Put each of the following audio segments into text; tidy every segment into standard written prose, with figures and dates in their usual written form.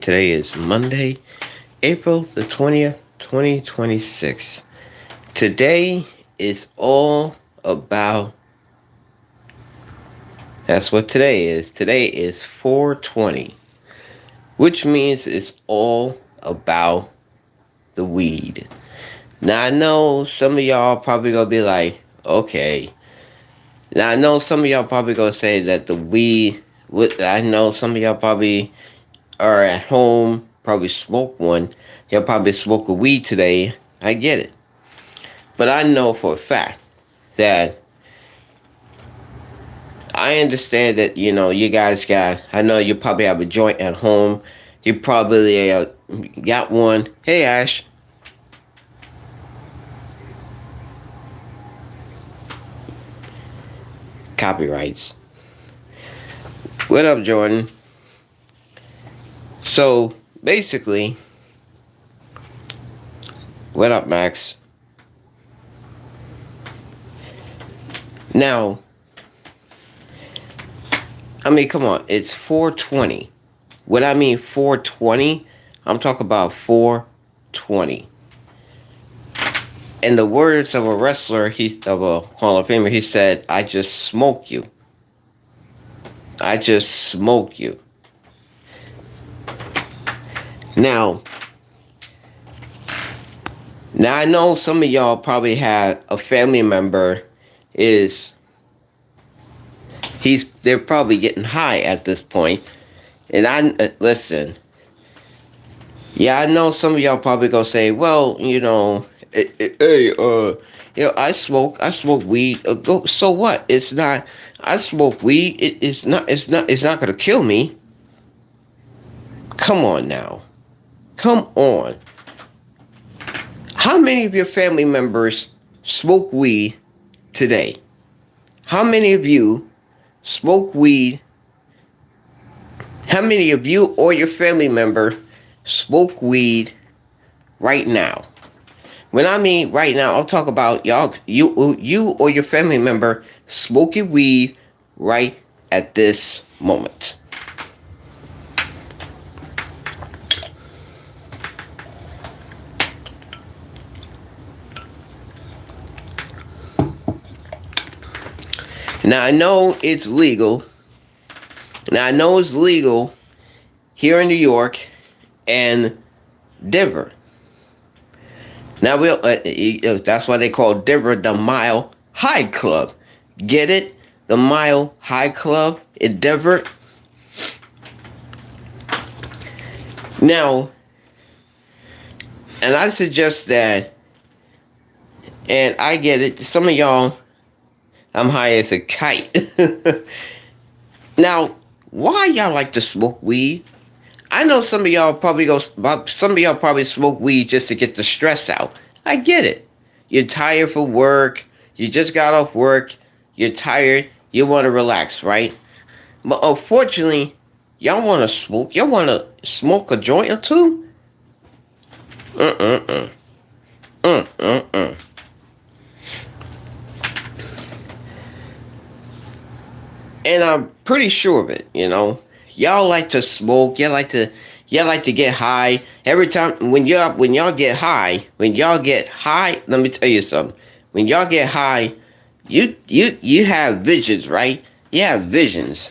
Today is Monday, April the 20th, 2026. Today is all about, that's what today is. Today is 420, which means it's all about the weed. Now, I know some of y'all probably gonna be like, okay. Now, I know some of y'all probably gonna say that the weed, I know some of y'all probably are at home, probably smoke one. You'll probably smoke a weed today. I get it. But I know for a fact that I understand that, you guys I know you probably have a joint at home. You probably got one. Hey, Ash. Copyrights. What up, Jordan? So, basically, what up, Max? Now, I mean, come on, it's 420. What I mean 420, I'm talking about 420. In the words of a wrestler, he's of a Hall of Famer, he said, "I just smoke you. I just smoke you." Now, now I know some of y'all probably had a family member is they're probably getting high at this point. And listen, yeah, I know some of y'all probably gonna say, well, hey, I smoke weed. So what? It's not. I smoke weed. It's not gonna kill me. Come on now, come on. How many of your family members smoke weed today? How many of you smoke weed? How many of you or your family member smoke weed right now? When I mean right now, I'll talk about you or your family member smoking weed right at this moment. Now I know it's legal. Now I know it's legal here in New York and Denver. Now that's why they call Denver the Mile High Club. Get it? The Mile High Club in Denver. Now, and I suggest that, and I get it. Some of y'all, I'm high as a kite. Now, why y'all like to smoke weed? I know some of y'all probably smoke weed just to get the stress out. I get it. You're tired from work. You just got off work. You're tired. You want to relax, right? But unfortunately, y'all want to smoke. Y'all want to smoke a joint or two? Mm-mm-mm. Mm-mm-mm. And I'm pretty sure of it, Y'all like to smoke. Y'all like to get high. Every time when y'all get high, let me tell you something. When y'all get high, you have visions, right? You have visions.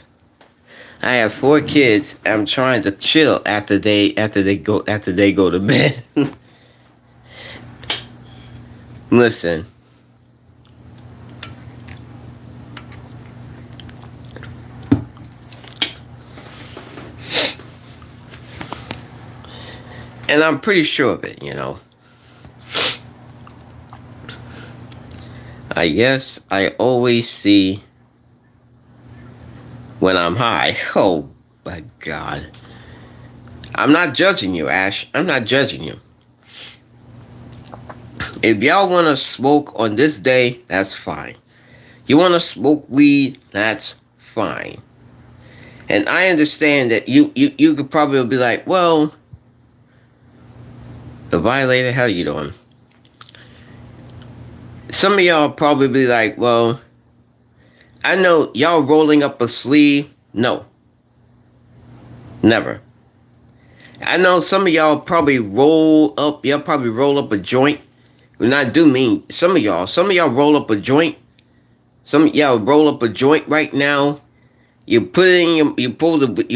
I have 4 kids. I'm trying to chill after they go to bed. Listen. And I'm pretty sure of it, I guess I always see when I'm high. Oh my God. I'm not judging you, Ash. I'm not judging you. If y'all want to smoke on this day, that's fine. You want to smoke weed, that's fine. And I understand that you could probably be like, well, the violator, how you doing? Some of y'all probably be like, well, I know y'all rolling up a sleeve. No. Never. I know some of y'all probably roll up a joint. When I do mean some of y'all roll up a joint. Some of y'all roll up a joint right now. You put it in your, you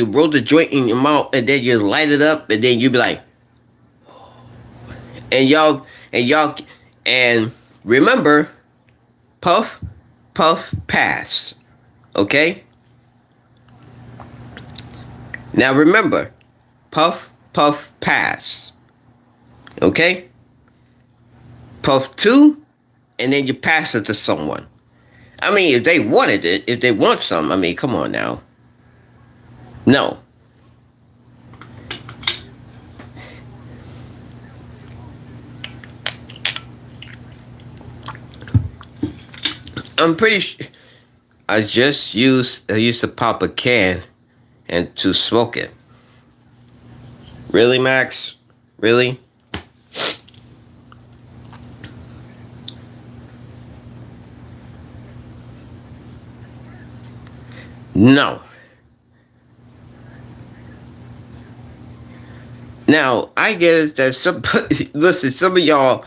roll the joint in your mouth, and then you light it up, and then you be like, and y'all, and remember, puff, puff, pass. Okay? Now remember, puff, puff, pass. Okay? Puff two, and then you pass it to someone. I mean, if they wanted it, if they want some, I mean, come on now. No. I'm pretty sure I used to pop a can and to smoke it. Really, Max? Really? No. Now, I guess that listen, some of y'all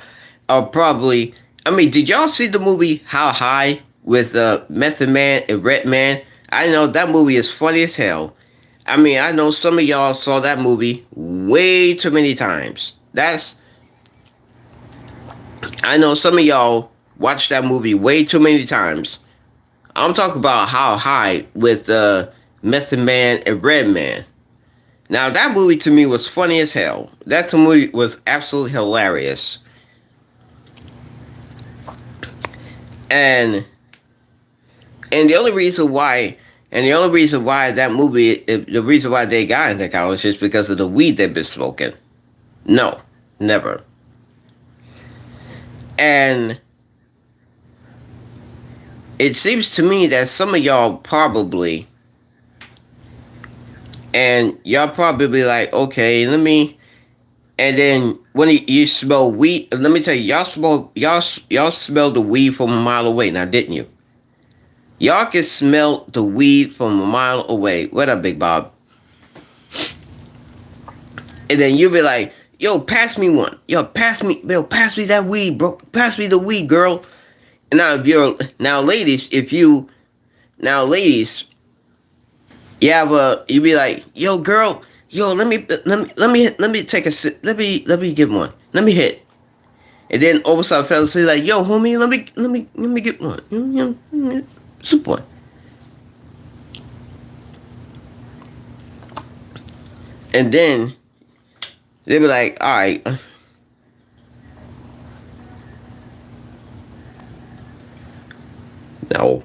are probably, I mean, did y'all see the movie How High with Method Man and Redman? I know that movie is funny as hell. I mean, I know some of y'all saw that movie way too many times. I know some of y'all watched that movie way too many times. I'm talking about How High with Method Man and Redman. Now that movie to me was funny as hell. That to me was absolutely hilarious. And and the only reason why that movie, the reason why they got into college is because of the weed they've been smoking. No, never. And it seems to me that some of y'all probably, and y'all probably like, okay, and then when you smell weed, let me tell you, y'all smell the weed from a mile away now, didn't you? Y'all can smell the weed from a mile away. What up, Big Bob? And then you be like, yo, pass me one. Pass me that weed, bro. Pass me the weed, girl. And ladies, you be like, yo, girl, yo, let me take a sip. Let me get one. Let me hit. And then all of a sudden, fellas say like, yo, homie, let me get one. Super one. And then they be like, all right. No.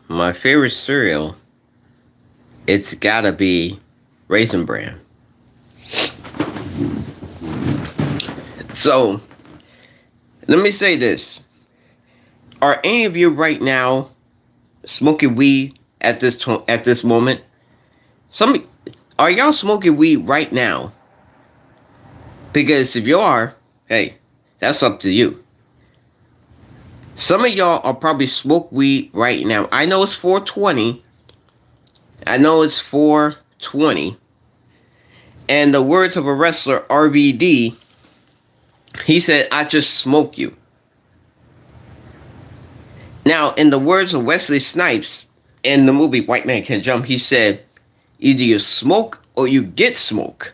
My favorite cereal, it's gotta be Raisin Bran. So, let me say this. Are any of you right now smoking weed at this moment? Are y'all smoking weed right now? Because if you are, hey, that's up to you. Some of y'all are probably smoke weed right now. I know it's 420. And the words of a wrestler, RVD, he said, I just smoke you. Now, in the words of Wesley Snipes in the movie White Man Can't Jump, he said, either you smoke or you get smoke.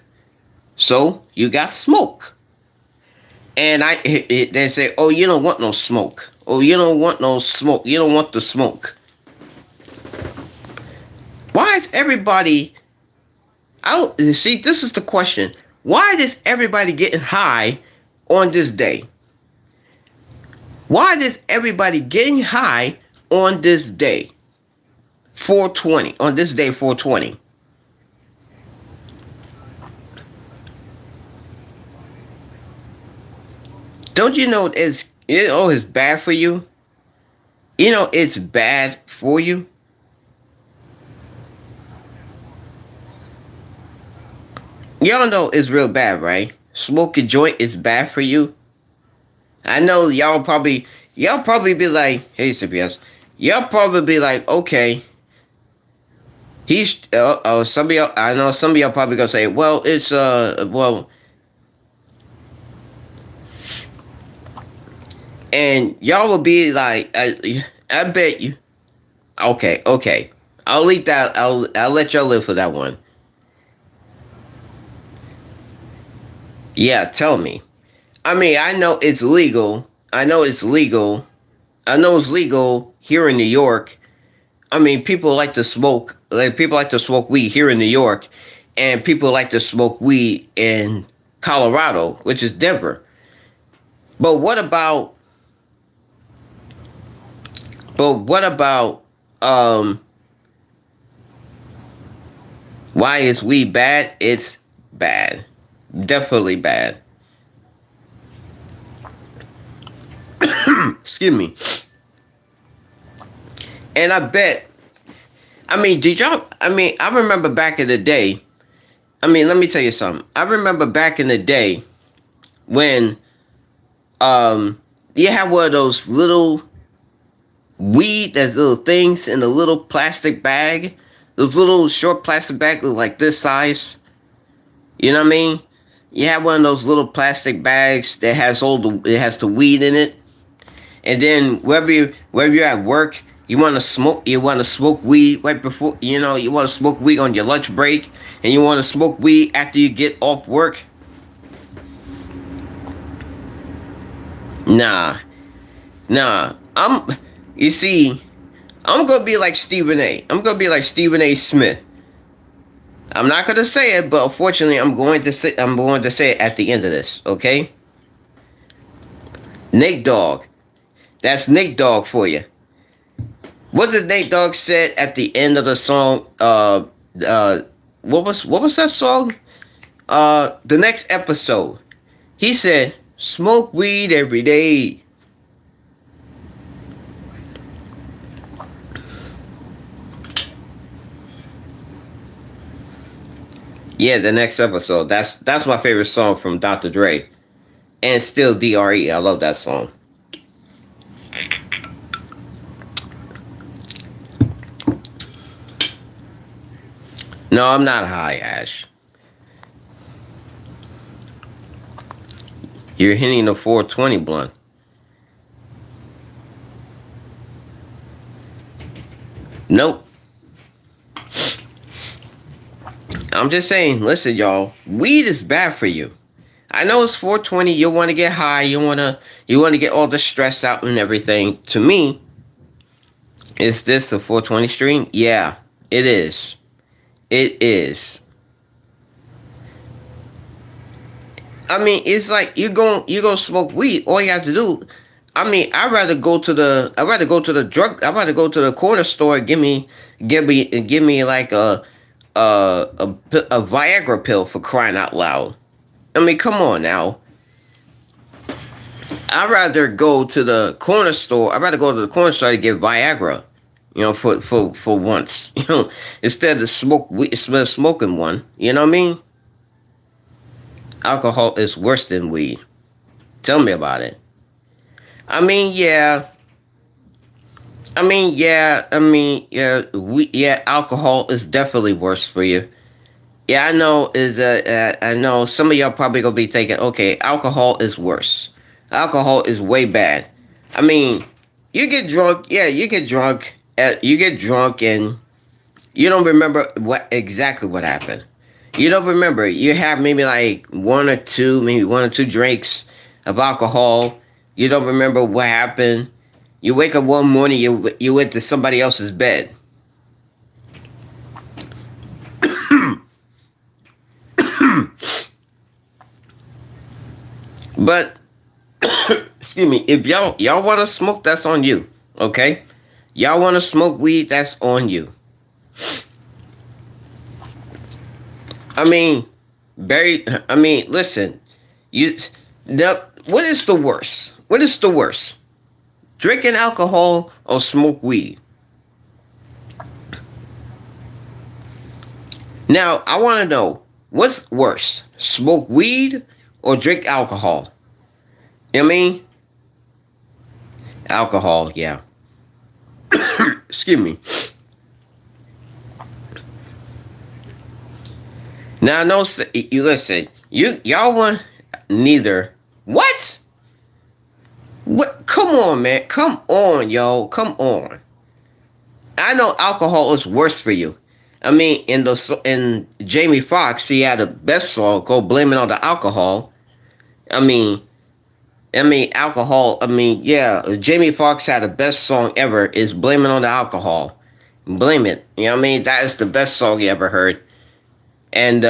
So, you got smoke. And they say, oh, you don't want no smoke. Oh, you don't want no smoke. You don't want the smoke. Why is everybody... see, this is the question. Why is everybody getting high on this day? Why is everybody getting high on this day? 420. On this day, 420. Don't you know it's bad for you? You know it's bad for you? Y'all know it's real bad, right? Smoking joint is bad for you. I know y'all probably be like, hey CPS, y'all probably be like, okay, he's some of y'all. I know some of y'all probably gonna say, well, it's well, and y'all will be like, I bet you. Okay, okay, I'll leave that. I'll let y'all live for that one. Yeah, tell me. I mean, I know it's legal. I know it's legal. I know it's legal here in New York. I mean, people like to smoke. Like people like to smoke weed here in New York, and people like to smoke weed in Colorado, which is Denver. But what about? But what about? Um, why is weed bad? It's bad, definitely bad. Excuse me. And I bet. I mean, did y'all? I mean, I remember back in the day. I mean, let me tell you something. I remember back in the day when you had one of those little weed, those little things in a little plastic bag. Those little short plastic bags like this size. You know what I mean? You have one of those little plastic bags that has it has the weed in it. And then wherever you're at work, you want to smoke weed right before you want to smoke weed on your lunch break, and you want to smoke weed after you get off work. Nah, nah. You see, I'm gonna be like Stephen A. I'm gonna be like Stephen A. Smith. I'm not gonna say it, but unfortunately, I'm going to say it at the end of this. Okay, Nate Dogg. That's Nate Dogg for you. What did Nate Dogg said at the end of the song? What was that song? The next episode. He said, "Smoke weed every day." Yeah, the next episode. That's my favorite song from Dr. Dre, and still Dre. I love that song. No, I'm not high, Ash. You're hitting the 420 blunt. Nope. I'm just saying, listen, y'all, weed is bad for you. I know it's 420, you want to get high, you want to get all the stress out and everything. To me, is this the 420 stream? Yeah, it is. It is. I mean, it's like you go smoke weed. All you have to do. I mean, I'd rather go to the corner store. Give me like a Viagra pill for crying out loud. I mean, come on now. I'd rather go to the corner store. I'd rather go to the corner store to get Viagra. For once. Instead of smoking one. You know what I mean? Alcohol is worse than weed. Tell me about it. I mean, yeah. Alcohol is definitely worse for you. Yeah, I know some of y'all probably gonna be thinking, okay, alcohol is worse. Alcohol is way bad. I mean, you get drunk, yeah, you get drunk, and you don't remember what happened. You don't remember. You have maybe one or two drinks of alcohol. You don't remember what happened. You wake up one morning, you went to somebody else's bed. But excuse me, if y'all want to smoke, that's on you. Okay, y'all want to smoke weed, that's on you. I mean, Barry. I mean, listen. You. What is the worst? What is the worst? Drinking alcohol or smoke weed? Now, I want to know what's worse: smoke weed or drink alcohol? You know what I mean? Alcohol, yeah. Excuse me. Now, no, you listen. Y'all want neither. What? What? Come on, man. Come on, yo. Come on. I know alcohol is worse for you. I mean, in Jamie Foxx, he had the best song called "Blame It on the Alcohol." I mean, alcohol. I mean, yeah, Jamie Foxx had the best song ever. Is "Blame It on the Alcohol." Blame it. You know what I mean? That is the best song you ever heard. And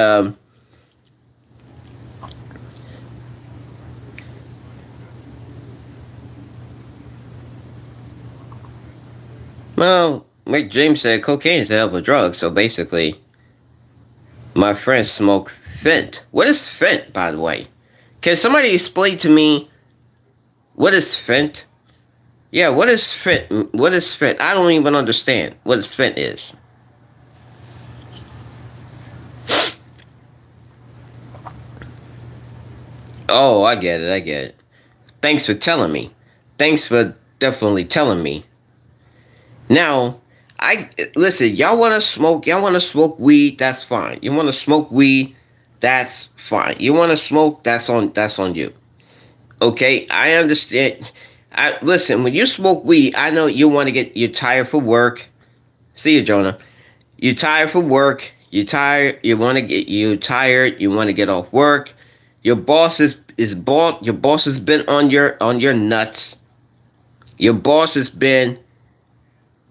well, like James said, cocaine is a hell of a drug. So basically, my friends smoke Fent. What is Fent, by the way? Can somebody explain to me what is Fent? Yeah, what is Fent? What is Fent? I don't even understand what Fent is. Oh, I get it. I get it. Thanks for telling me. Thanks for definitely telling me. Now, I listen. Y'all want to smoke? Y'all want to smoke weed? That's fine. You want to smoke weed? That's fine. You want to smoke? That's on you. Okay, I understand. I listen. When you smoke weed, I know you want to get. You're tired for work. See you, Jonah. You're tired for work. You're tired. You want to get. You tired. You want to get off work. Your boss is boss. Your boss has been on your nuts. Your boss has been.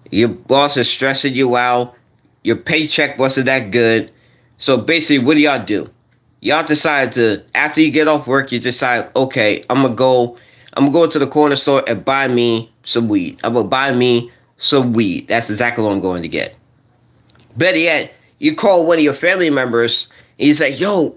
Your boss is stressing you out. Your paycheck wasn't that good. So basically, what do y'all do? Y'all decide to, after you get off work, you decide, okay, I'm gonna go to the corner store and buy me some weed. I'm gonna buy me some weed. That's exactly what I'm going to get. Better yet, you call one of your family members. And he's like, yo,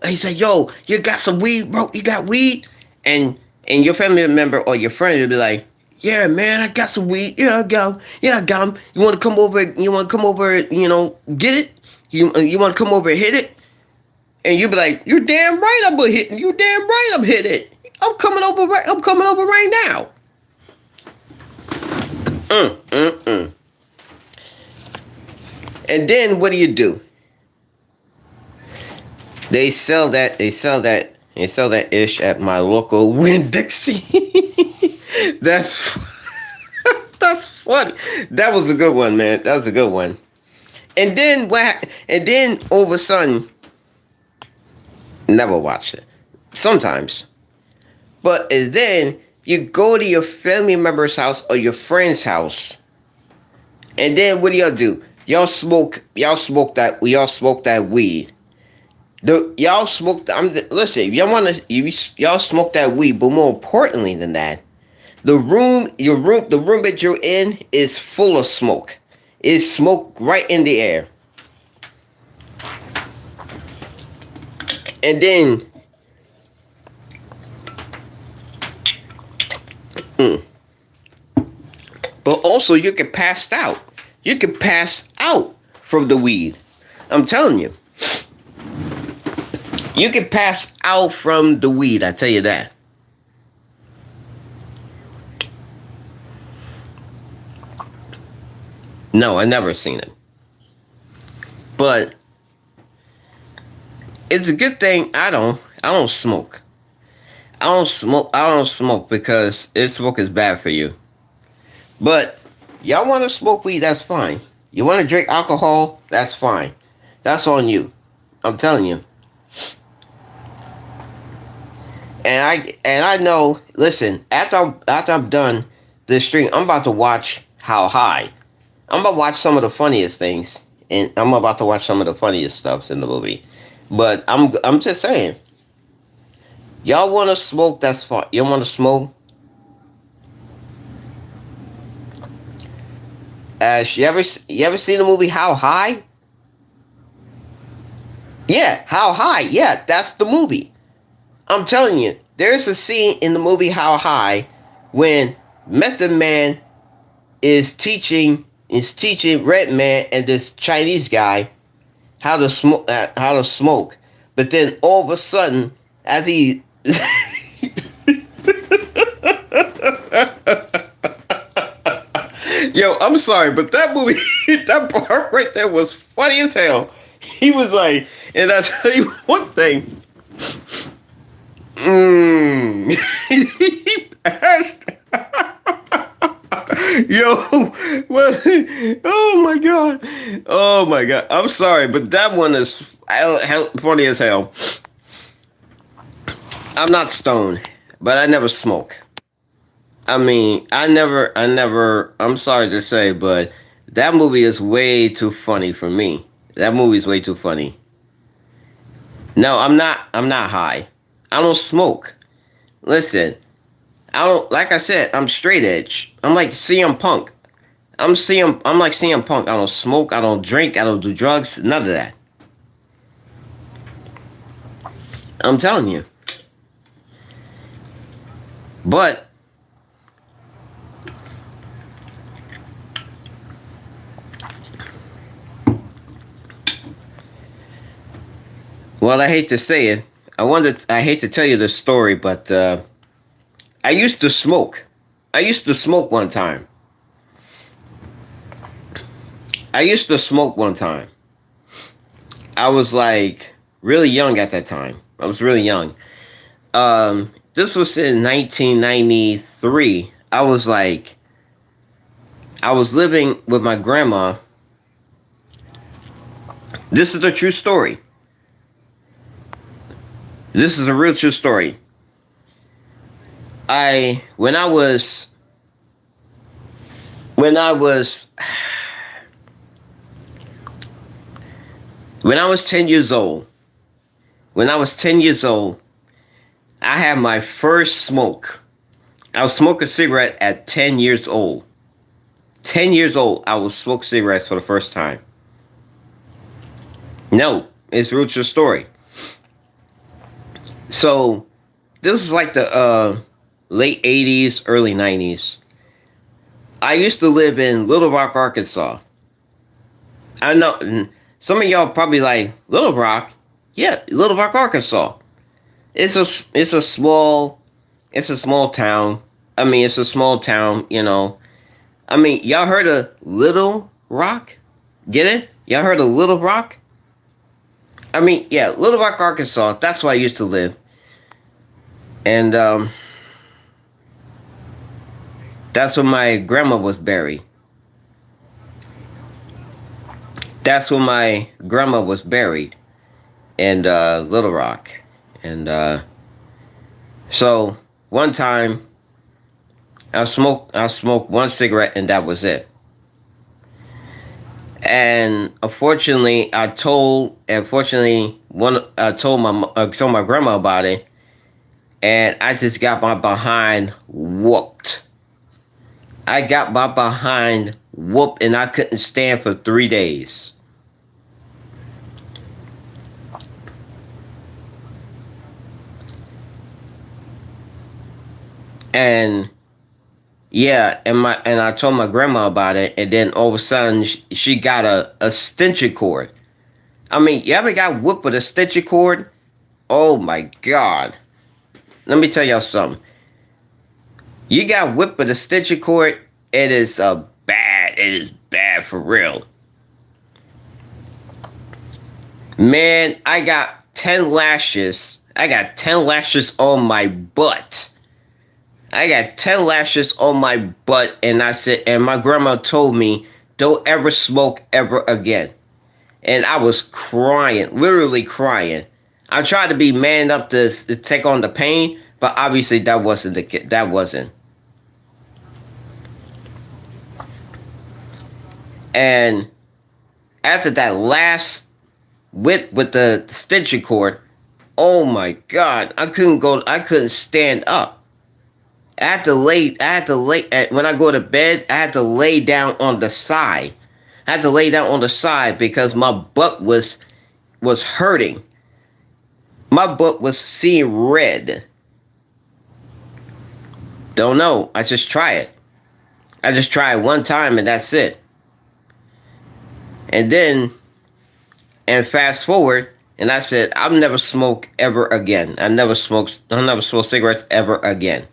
you got some weed, bro? You got weed? And your family member or your friend will be like, yeah, man, I got some weed. Yeah, I got 'em. Yeah, I got 'em. You want to come over? You want to come over? Get it? You want to come over and hit it? And you be like, you're damn right, I'm hitting. You damn right, I'm hitting it. I'm coming over right now. And then what do? They sell that ish at my local Winn-Dixie. That's that's funny. That was a good one, man. That was a good one. And then all of a sudden, never watch it. Sometimes. But then you go to your family member's house or your friend's house. And then what do? Y'all smoke that weed. Y'all smoke. Listen. Y'all smoke that weed. But more importantly than that, the room that you're in is full of smoke. It's smoke right in the air. And then, but also you can pass out. You can pass out from the weed. I'm telling you. You can pass out from the weed, I tell you that. No, I never seen it. But it's a good thing I don't smoke. I don't smoke because smoke is bad for you. But y'all want to smoke weed, that's fine. You want to drink alcohol, that's fine. That's on you. I'm telling you. And I know. Listen, after I'm done this stream, I'm about to watch How High. I'm about to watch some of the funniest things, and I'm about to watch some of the funniest stuff in the movie. But I'm just saying, y'all want to smoke? That's fine. You want to smoke? You ever seen the movie How High? Yeah, How High. Yeah, that's the movie. I'm telling you, there's a scene in the movie How High when Method Man is teaching Redman and this Chinese guy how to smoke. But then all of a sudden, as he Yo, I'm sorry, but that movie, that part right there was funny as hell. He was like, and I tell you one thing. Mm. He passed. Yo, what? Oh my god. Oh my god. I'm sorry, but that one is funny as hell. I'm not stoned, but I never smoke. I mean, I'm sorry to say, but that movie is way too funny for me. That movie is way too funny. No, I'm not high. I don't smoke. Listen, I don't, like I said, I'm straight edge. I'm like CM Punk. I'm like CM Punk. I don't smoke, I don't drink, I don't do drugs, none of that. I'm telling you. But well, I hate to say it. I hate to tell you this story, but I used to smoke. I used to smoke one time. I used to smoke one time. I was like really young at that time. I was really young. This was in 1993. I was living with my grandma. This is a true story. This is a real true story. I when I was when I was when I was 10 years old. When I was 10 years old, I had my first smoke. I was smoking a cigarette at 10 years old. 10 years old, I was smoking cigarettes for the first time. No, it's a real true story. So, this is like the late 80s, early 90s. I used to live in Little Rock, Arkansas. I know some of y'all probably like, Little Rock? Yeah, Little Rock, Arkansas. It's a small town. I mean, it's a small town, you know. I mean, y'all heard of Little Rock? Get it? Y'all heard of Little Rock? I mean, yeah, Little Rock, Arkansas. That's where I used to live. And that's where my grandma was buried. That's where my grandma was buried in Little Rock. And so one time I smoked one cigarette and that was it. And unfortunately, I told my grandma about it, and I just got my behind whooped. I got my behind whooped, and I couldn't stand for 3 days. And yeah, and I told my grandma about it, and then all of a sudden she got a extension cord. I mean, you ever got whooped with a extension cord? Oh my God! Let me tell y'all something. You got whipped with a extension cord. It is bad. It is bad for real. Man, I got 10 lashes. I got 10 lashes on my butt. I got 10 lashes on my butt, and I said, and my grandma told me, don't ever smoke ever again. And I was crying, literally crying. I tried to be man up to take on the pain, but obviously that wasn't. And after that last whip with the extension cord, oh my God, I couldn't stand up. I had to lay, when I go to bed, I had to lay down on the side. I had to lay down on the side because my butt was hurting. My butt was seeing red. Don't know. I just try it. I just try it one time and that's it. And fast forward, and I said, I'll never smoke ever again. I'll never smoke cigarettes ever again.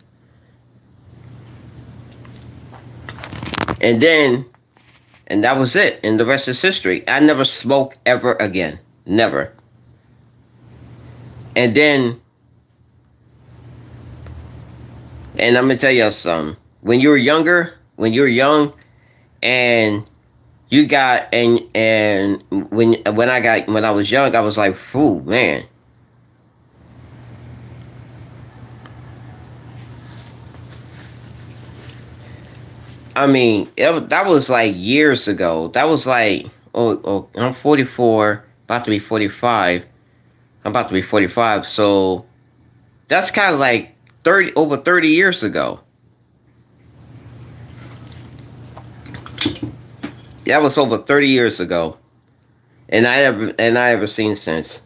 And then, and that was it. And the rest is history. I never smoked ever again. Never. And then, and I'm gonna tell you something. When you were younger, when you were young, and you got and when I was young, I was like, "Fool, man." I mean, that was like years ago. That was like, I'm 44, about to be 45. I'm about to be 45, so that's kind of like over 30 years ago. That was over 30 years ago, and I ever seen since.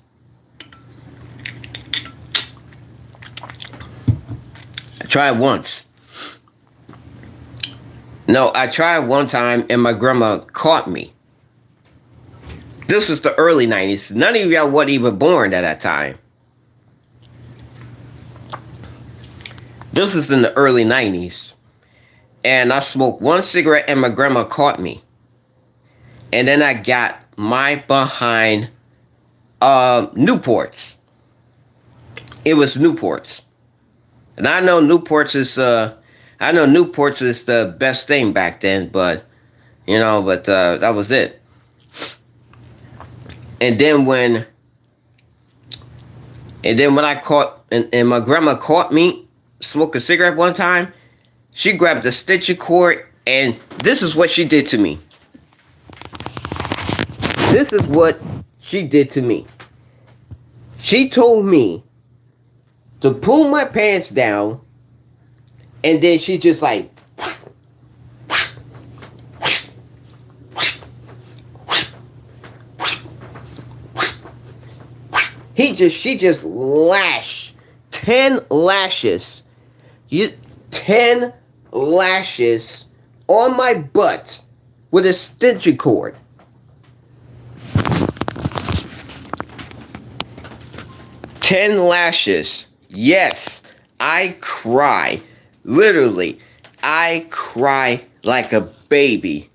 I tried once. No, I tried one time, and my grandma caught me. This was the early 90s. None of y'all weren't even born at that time. This is in the early 90s. And I smoked one cigarette, and my grandma caught me. And then I got my behind Newports. It was Newports. And I know Newports is the best thing back then, but that was it. And then when I caught and my grandma caught me smoking a cigarette one time, she grabbed the stitcher cord, and this is what she did to me. This is what she did to me. She told me to pull my pants down, and then she just like she just lashed 10 lashes. 10 lashes on my butt with a stitcher cord. Ten lashes. Yes, I cry. Literally, I cry like a baby.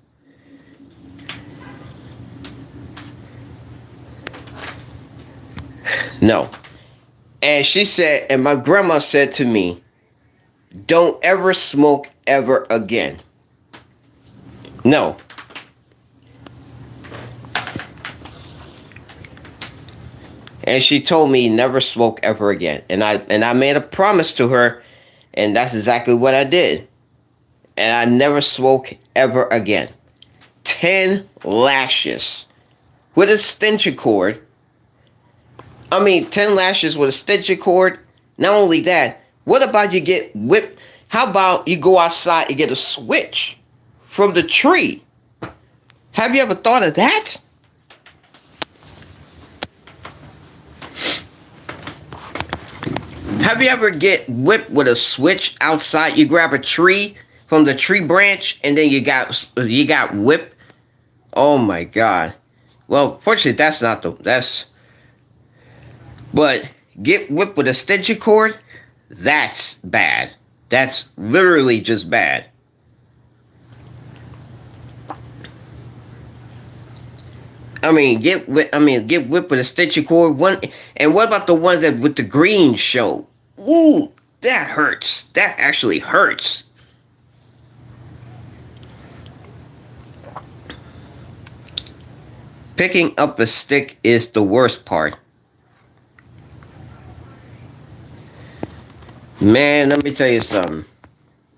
No. And she said, and my grandma said to me, don't ever smoke ever again. No. And she told me never smoke ever again. And I made a promise to her, and that's exactly what I did. And I never smoke ever again. 10 lashes with a stitcher cord. 10 lashes with a stitcher cord. Not only that, what about you get whipped? How about you go outside and get a switch from the tree? Have you ever thought of that? Have you ever get whipped with a switch outside? You grab a tree from the tree branch, and then you got whipped. Oh my God. Well, fortunately, but get whipped with a stitcher cord, that's bad. That's literally just bad. Get whipped with a stitcher cord. And what about the ones that with the green show? Ooh, that hurts. That actually hurts. Picking up a stick is the worst part. Man, let me tell you something.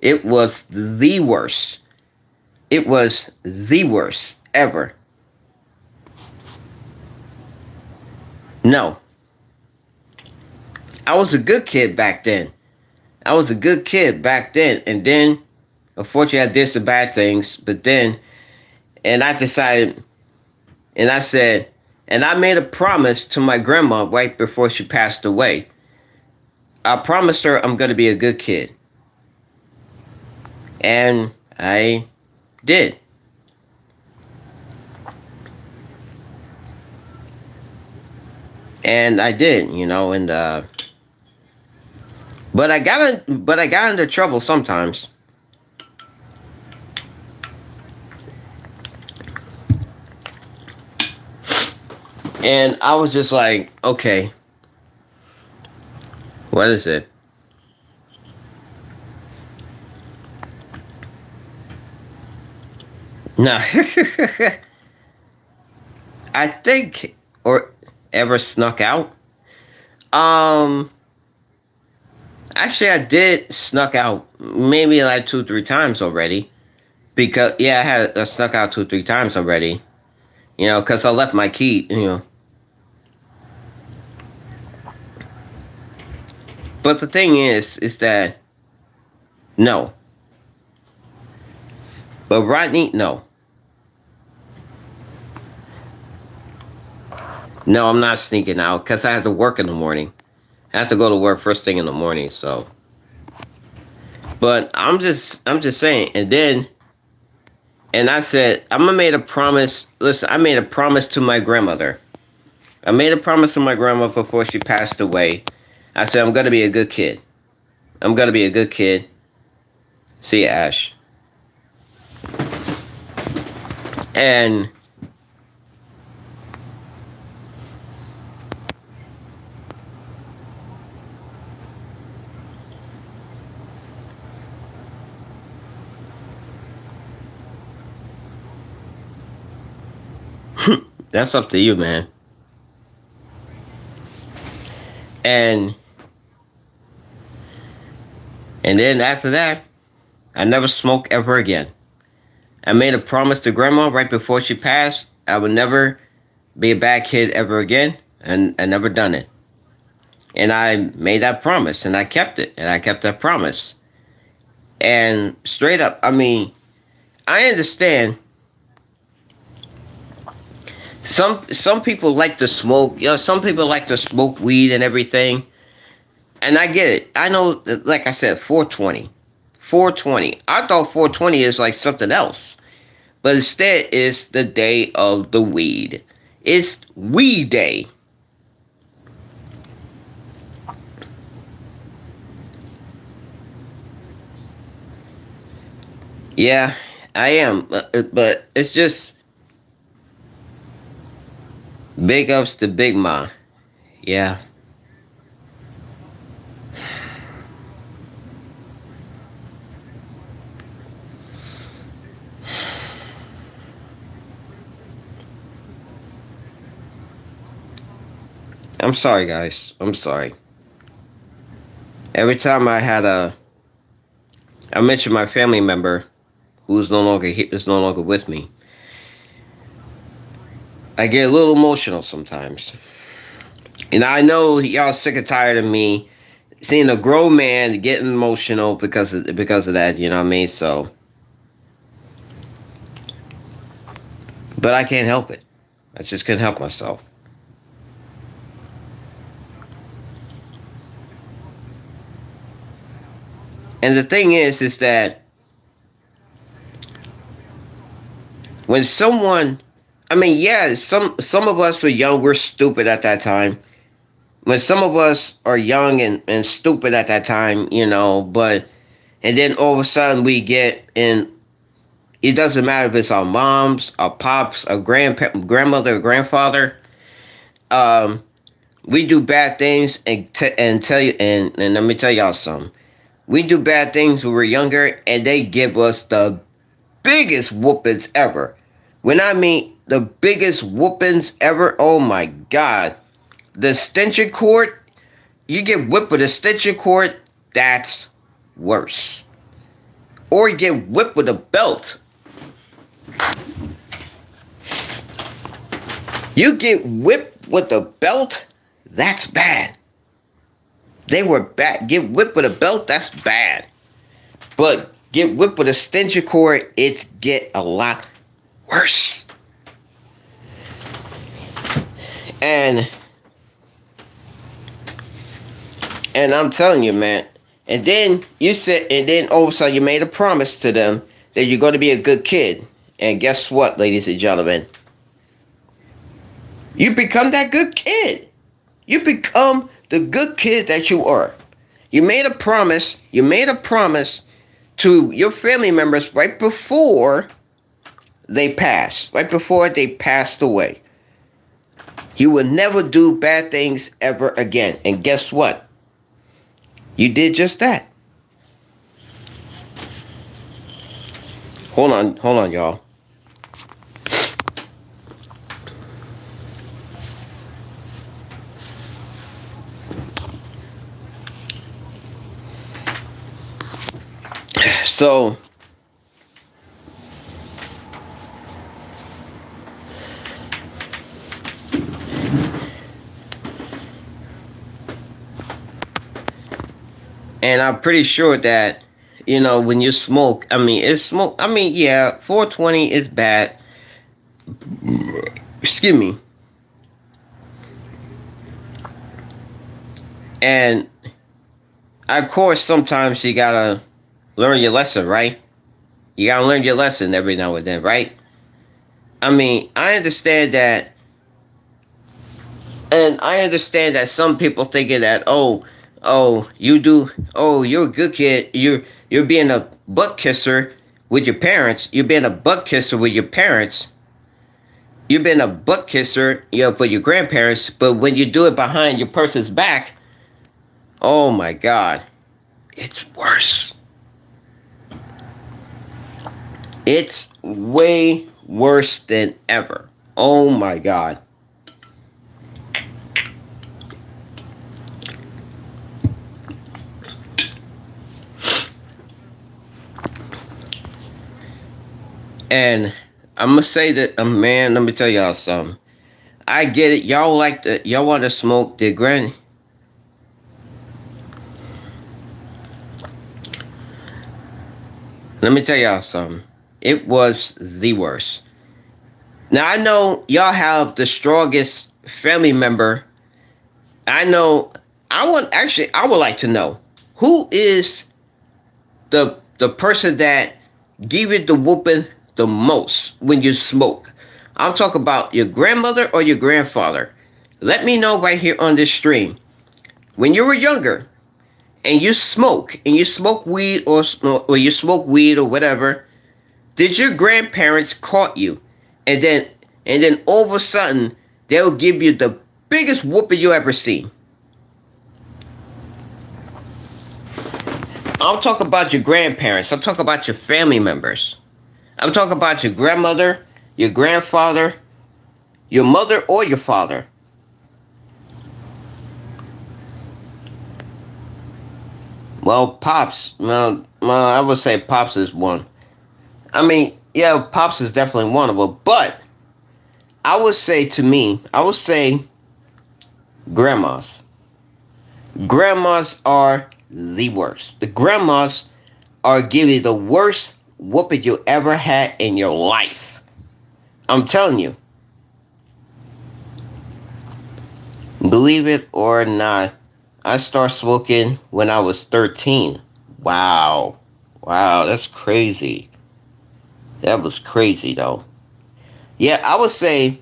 It was the worst. It was the worst ever. No. I was a good kid back then. And then, unfortunately, I did some bad things. But then, and I decided, and I said, and I made a promise to my grandma right before she passed away. I promised her I'm going to be a good kid. And I did. And I did, but I got into trouble sometimes. And I was just like, okay, what is it? No. I think, or ever snuck out. Um, Actually, I did snuck out maybe like 2, 3 times already. Because yeah, I had snuck out 2, 3 times already. You know, because I left my key. You know, but the thing is that no. But Rodney, no, no, I'm not sneaking out because I have to work in the morning. I have to go to work first thing in the morning. So, but I'm just saying. And I said, I'm gonna make a promise. Listen, I made a promise to my grandmother. I made a promise to my grandma before she passed away. I said, I'm gonna be a good kid. I'm gonna be a good kid. See you, Ash. And that's up to you, man. And and then after that, I never smoked ever again. I made a promise to grandma right before she passed. I would never be a bad kid ever again, and I never done it. And I made that promise, and I kept it, and I kept that promise. And straight up, I mean, I understand. Some people like to smoke. You know, some people like to smoke weed and everything. And I get it. I know, like I said, 420. 420. I thought 420 is like something else. But instead, it's the day of the weed. It's Weed Day. Yeah, I am. But it's just big ups to Big Ma. Yeah. I'm sorry, guys. I'm sorry. Every time I mentioned my family member who's no longer here, is no longer with me, I get a little emotional sometimes. And I know y'all sick and tired of me seeing a grown man getting emotional because of that. You know what I mean? So, but I can't help it. I just couldn't help myself. And the thing is that when someone, I mean, yeah, some of us were young, we're stupid at that time. When some of us are young and stupid at that time, you know, but and then all of a sudden we get in. It doesn't matter if it's our moms, our pops, our grandmother, or grandfather. Um, we do bad things and tell you and let me tell y'all something. We do bad things when we're younger, and they give us the biggest whoopings ever. When I mean the biggest whoopings ever, oh my God. The extension cord, you get whipped with a extension cord, that's worse. Or you get whipped with a belt. You get whipped with a belt, that's bad. They were bad. Get whipped with a belt, that's bad. But get whipped with a extension cord, it's get a lot worse. And I'm telling you, man. And then you said, and then all of a sudden you made a promise to them that you're going to be a good kid. And guess what, ladies and gentlemen? You become that good kid. You become the good kid that you are. You made a promise. You made a promise to your family members right before they passed. Right before they passed away. You will never do bad things ever again. And guess what? You did just that. Hold on, y'all. So, and I'm pretty sure that, when you smoke, yeah, 420 is bad. Excuse me. And of course, sometimes you gotta learn your lesson, right? You gotta learn your lesson every now and then, right? I understand that, and I understand that some people thinking that, you're a good kid, you're being a butt kisser with your parents, you're being a butt kisser with your parents, you've been a butt kisser, for your grandparents, but when you do it behind your person's back, oh my God, it's worse. It's way worse than ever. Oh my God. And I'm gonna say that, man, let me tell y'all something. I get it. Y'all want to smoke the grand. Let me tell y'all something. It was the worst. Now I know y'all have the strongest family member. I know. I would like to know who is the person that give you the whooping the most when you smoke. I'm talking about your grandmother or your grandfather. Let me know right here on this stream. When you were younger and you smoke weed or you smoke weed or whatever, did your grandparents caught you and then all of a sudden they'll give you the biggest whooping you ever seen? I'm talking about your grandparents. I'm talking about your family members. I'm talking about your grandmother, your grandfather, your mother, or your father. Well, Pops, I would say Pops is one. Yeah, Pops is definitely one of them. But I would say grandmas. Grandmas are the worst. The grandmas are giving the worst whooping you ever had in your life. I'm telling you. Believe it or not, I started smoking when I was 13. Wow. Wow, that's crazy. That was crazy though. Yeah, I would say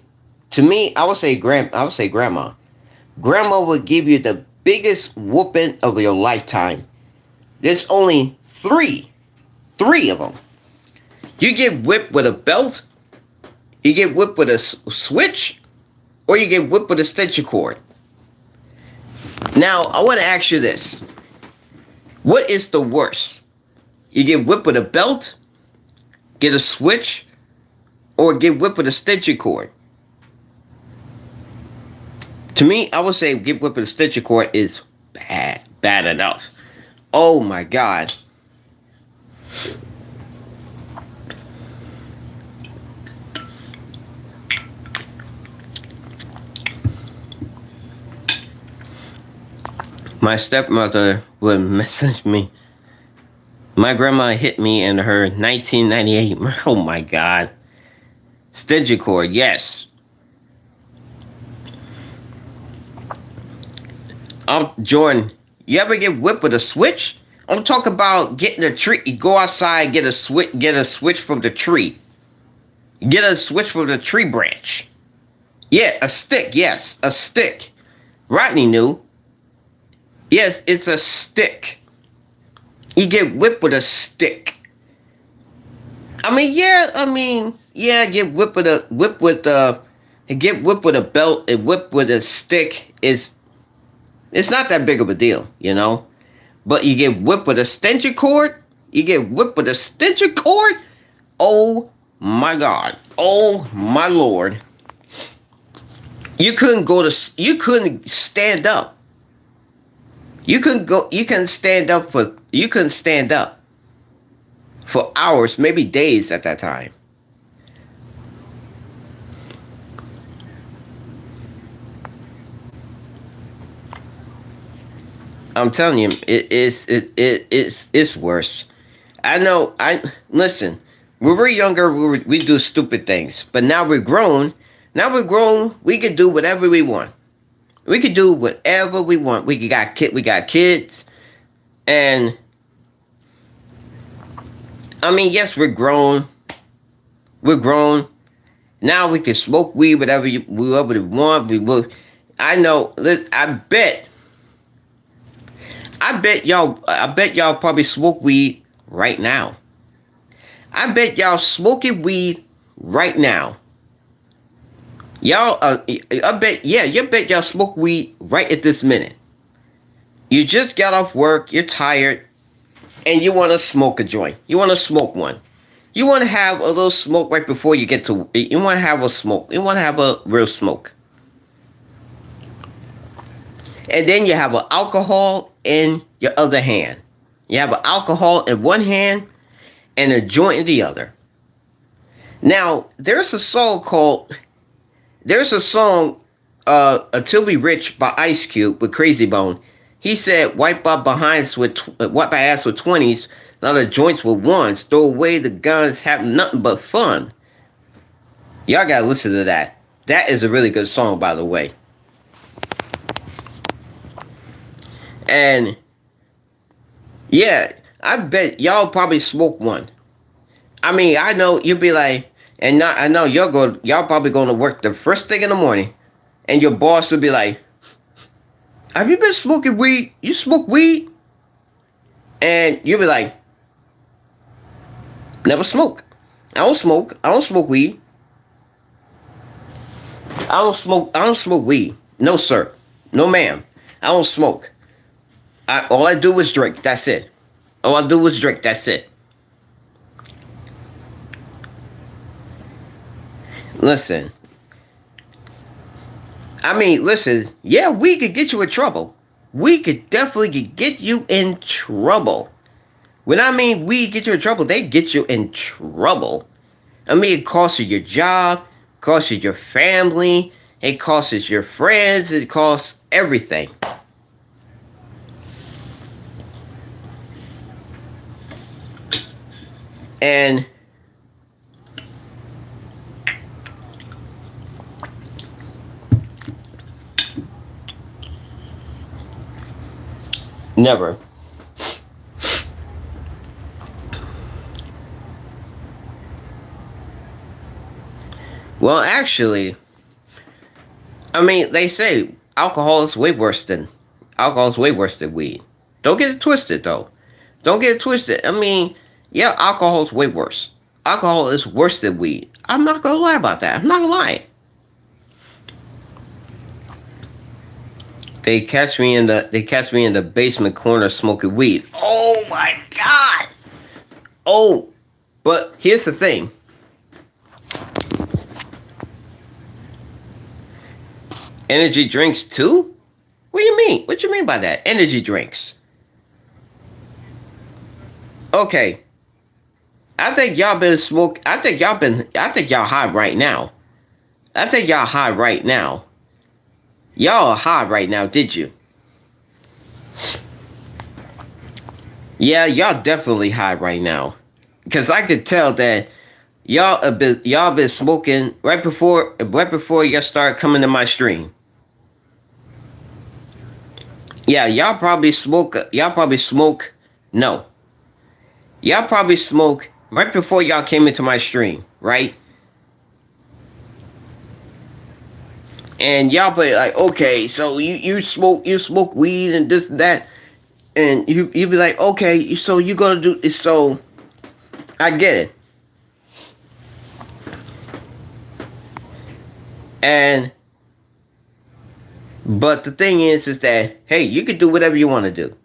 grandma. Grandma would give you the biggest whooping of your lifetime. There's only three of them. You get whipped with a belt, you get whipped with a switch, or you get whipped with a extension cord. Now, I want to ask you this. What is the worst? You get whipped with a belt, get a switch, or get whipped with a extension cord? To me, I would say get whipped with a extension cord is bad enough. Oh my God. My stepmother would message me. My grandma hit me in her 1998. Oh my God. Extension cord, yes. Jordan, you ever get whipped with a switch? I'm talking about getting a tree. You go outside, get a switch from the tree. Get a switch from the tree branch. Yeah, a stick. Yes, a stick. Rodney knew. Yes, it's a stick. You get whipped with a stick. Yeah, get whipped with To get whipped with a belt and whipped with a stick is it's not that big of a deal, you know. But you get whipped with a extension cord. You get whipped with a extension cord. Oh my God. Oh my Lord. You couldn't go to. You couldn't stand up. You couldn't go. You couldn't stand up for. You couldn't stand up for hours, maybe days at that time. I'm telling you, it's worse. I know. I listen. When we're younger, we do stupid things, but now we're grown. Now we're grown. We can do whatever we want. We can do whatever we want. We got kids, and I mean, yes, we're grown. We're grown. Now we can smoke weed, whatever we want. We will. I know. I bet y'all. I bet y'all probably smoke weed right now. I bet y'all smoking weed right now. Y'all. I bet. Yeah, you bet y'all smoke weed right at this minute. You just got off work. You're tired, and you want to smoke a joint. You want to smoke one. You want to have a little smoke right before you get to. You want to have a smoke. You want to have a real smoke. And then you have an alcohol in your other hand. You have an alcohol in one hand and a joint in the other. Now, there's a song Until We Rich by Ice Cube with Crazy Bone. He said, wipe my ass with 20s, now the joints with ones, throw away the guns, have nothing but fun. Y'all gotta listen to that. That is a really good song, by the way. And yeah, I bet y'all probably smoke one. I mean, I know you'll be like, I know y'all probably going to work the first thing in the morning, and your boss will be like, "Have you been smoking weed? You smoke weed?" And you'll be like, "Never smoke. I don't smoke. I don't smoke weed. I don't smoke. I don't smoke weed. No, sir. No, ma'am. I don't smoke. All I do is drink. That's it. All I do is drink. That's it." Listen. I mean, listen. Yeah, we could get you in trouble. We could definitely get you in trouble. When I mean we get you in trouble, they get you in trouble. I mean, it costs you your job, costs you your family, it costs your friends, it costs everything. And never. Well, actually, I mean, they say alcohol is way worse than weed. Don't get it twisted, though. Don't get it twisted. I mean, yeah, alcohol is way worse. Alcohol is worse than weed. I'm not gonna lie about that. I'm not gonna lie. They catch me in the basement corner smoking weed. Oh my God. Oh, but here's the thing. Energy drinks too? What do you mean? What you mean by that? Energy drinks. Okay. I think y'all high right now. I think y'all high right now. Y'all are high right now, did you? Yeah, y'all definitely high right now. Because I could tell that y'all been smoking right before y'all start coming to my stream. Yeah, y'all probably smoke no. Y'all probably smoke right before y'all came into my stream, right? And y'all be like, okay, so you smoke weed and this and that, and you be like, okay, so you gonna do it. So I get it. And but the thing is that hey, you can do whatever you want to do.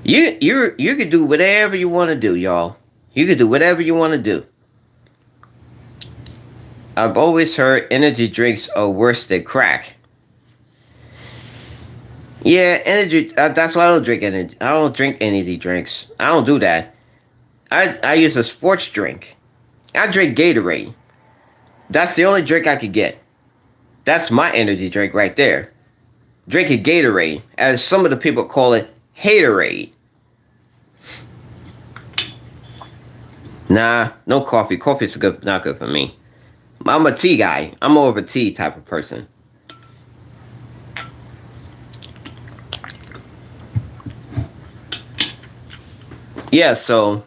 You can do whatever you want to do, y'all. You can do whatever you want to do. I've always heard energy drinks are worse than crack. Yeah, energy. That's why I don't drink energy. I don't drink energy drinks. I don't do that. I use a sports drink. I drink Gatorade. That's the only drink I could get. That's my energy drink right there. Drinking Gatorade, as some of the people call it, haterade. Nah, no coffee. Coffee's not good for me. I'm a tea guy. I'm more of a tea type of person. Yeah, so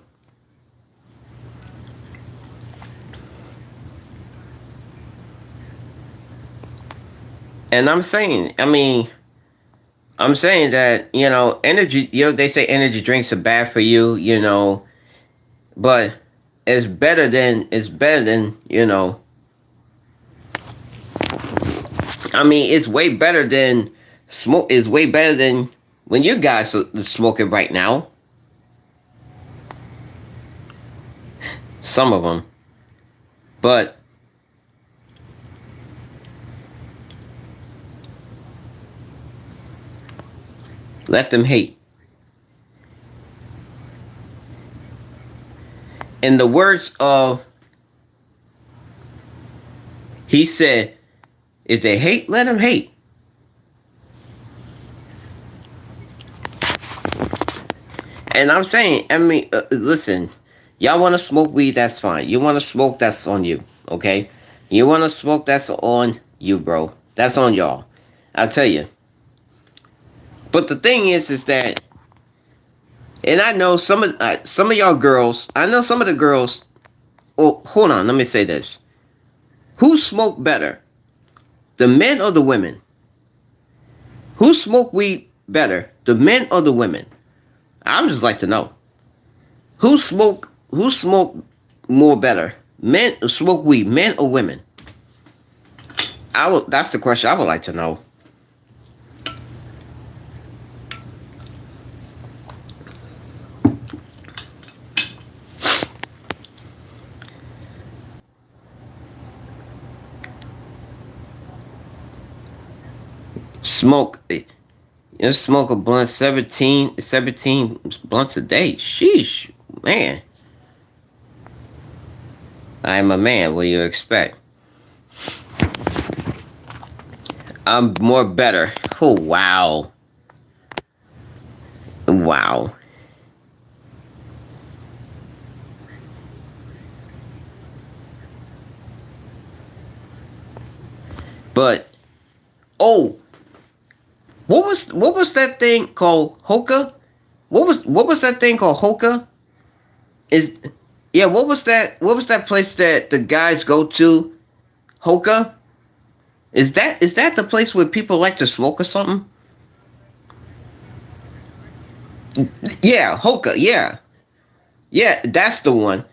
and I'm saying that, energy, they say energy drinks are bad for you, but it's better than, it's way better than smoke. It's way better than when you guys are smoking right now. Some of them, but let them hate. In the words of, he said, if they hate, let them hate. And I'm saying, listen, y'all want to smoke weed, that's fine. You want to smoke, that's on you, okay? You want to smoke, that's on you, bro. That's on y'all. I'll tell you. But the thing is that, and I know some of y'all girls, I know some of the girls, oh, hold on, let me say this. Who smoke better? The men or the women? Who smoke weed better? The men or the women? I would just like to know. Who smoke more better? Men smoke weed, men or women? That's the question I would like to know. Smoke a blunt 17 blunts a day. Sheesh, man. I am a man, what do you expect? I'm more better. Oh, wow. Wow. But, oh, what was that thing called? Hookah? What was that thing called? Hookah? What was that place that the guys go to? Hookah? Is that the place where people like to smoke or something? Yeah, hookah. Yeah, yeah, that's the one.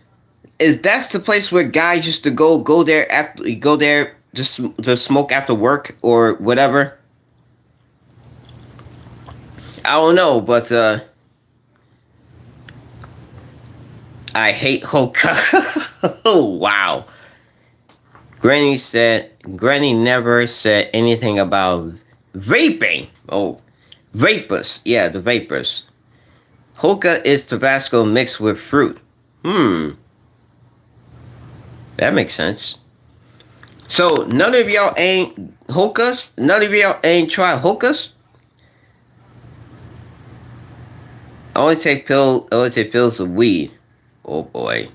That's the place where guys used to go there just to smoke after work or whatever. I don't know, but I hate hookah. Oh, wow. Granny never said anything about vaping. Oh, vapors. Yeah, the vapors. Hookah is Tabasco mixed with fruit. That makes sense. So none of y'all ain't hookahs? None of y'all ain't tried hookahs? I only take pills of weed. Oh boy.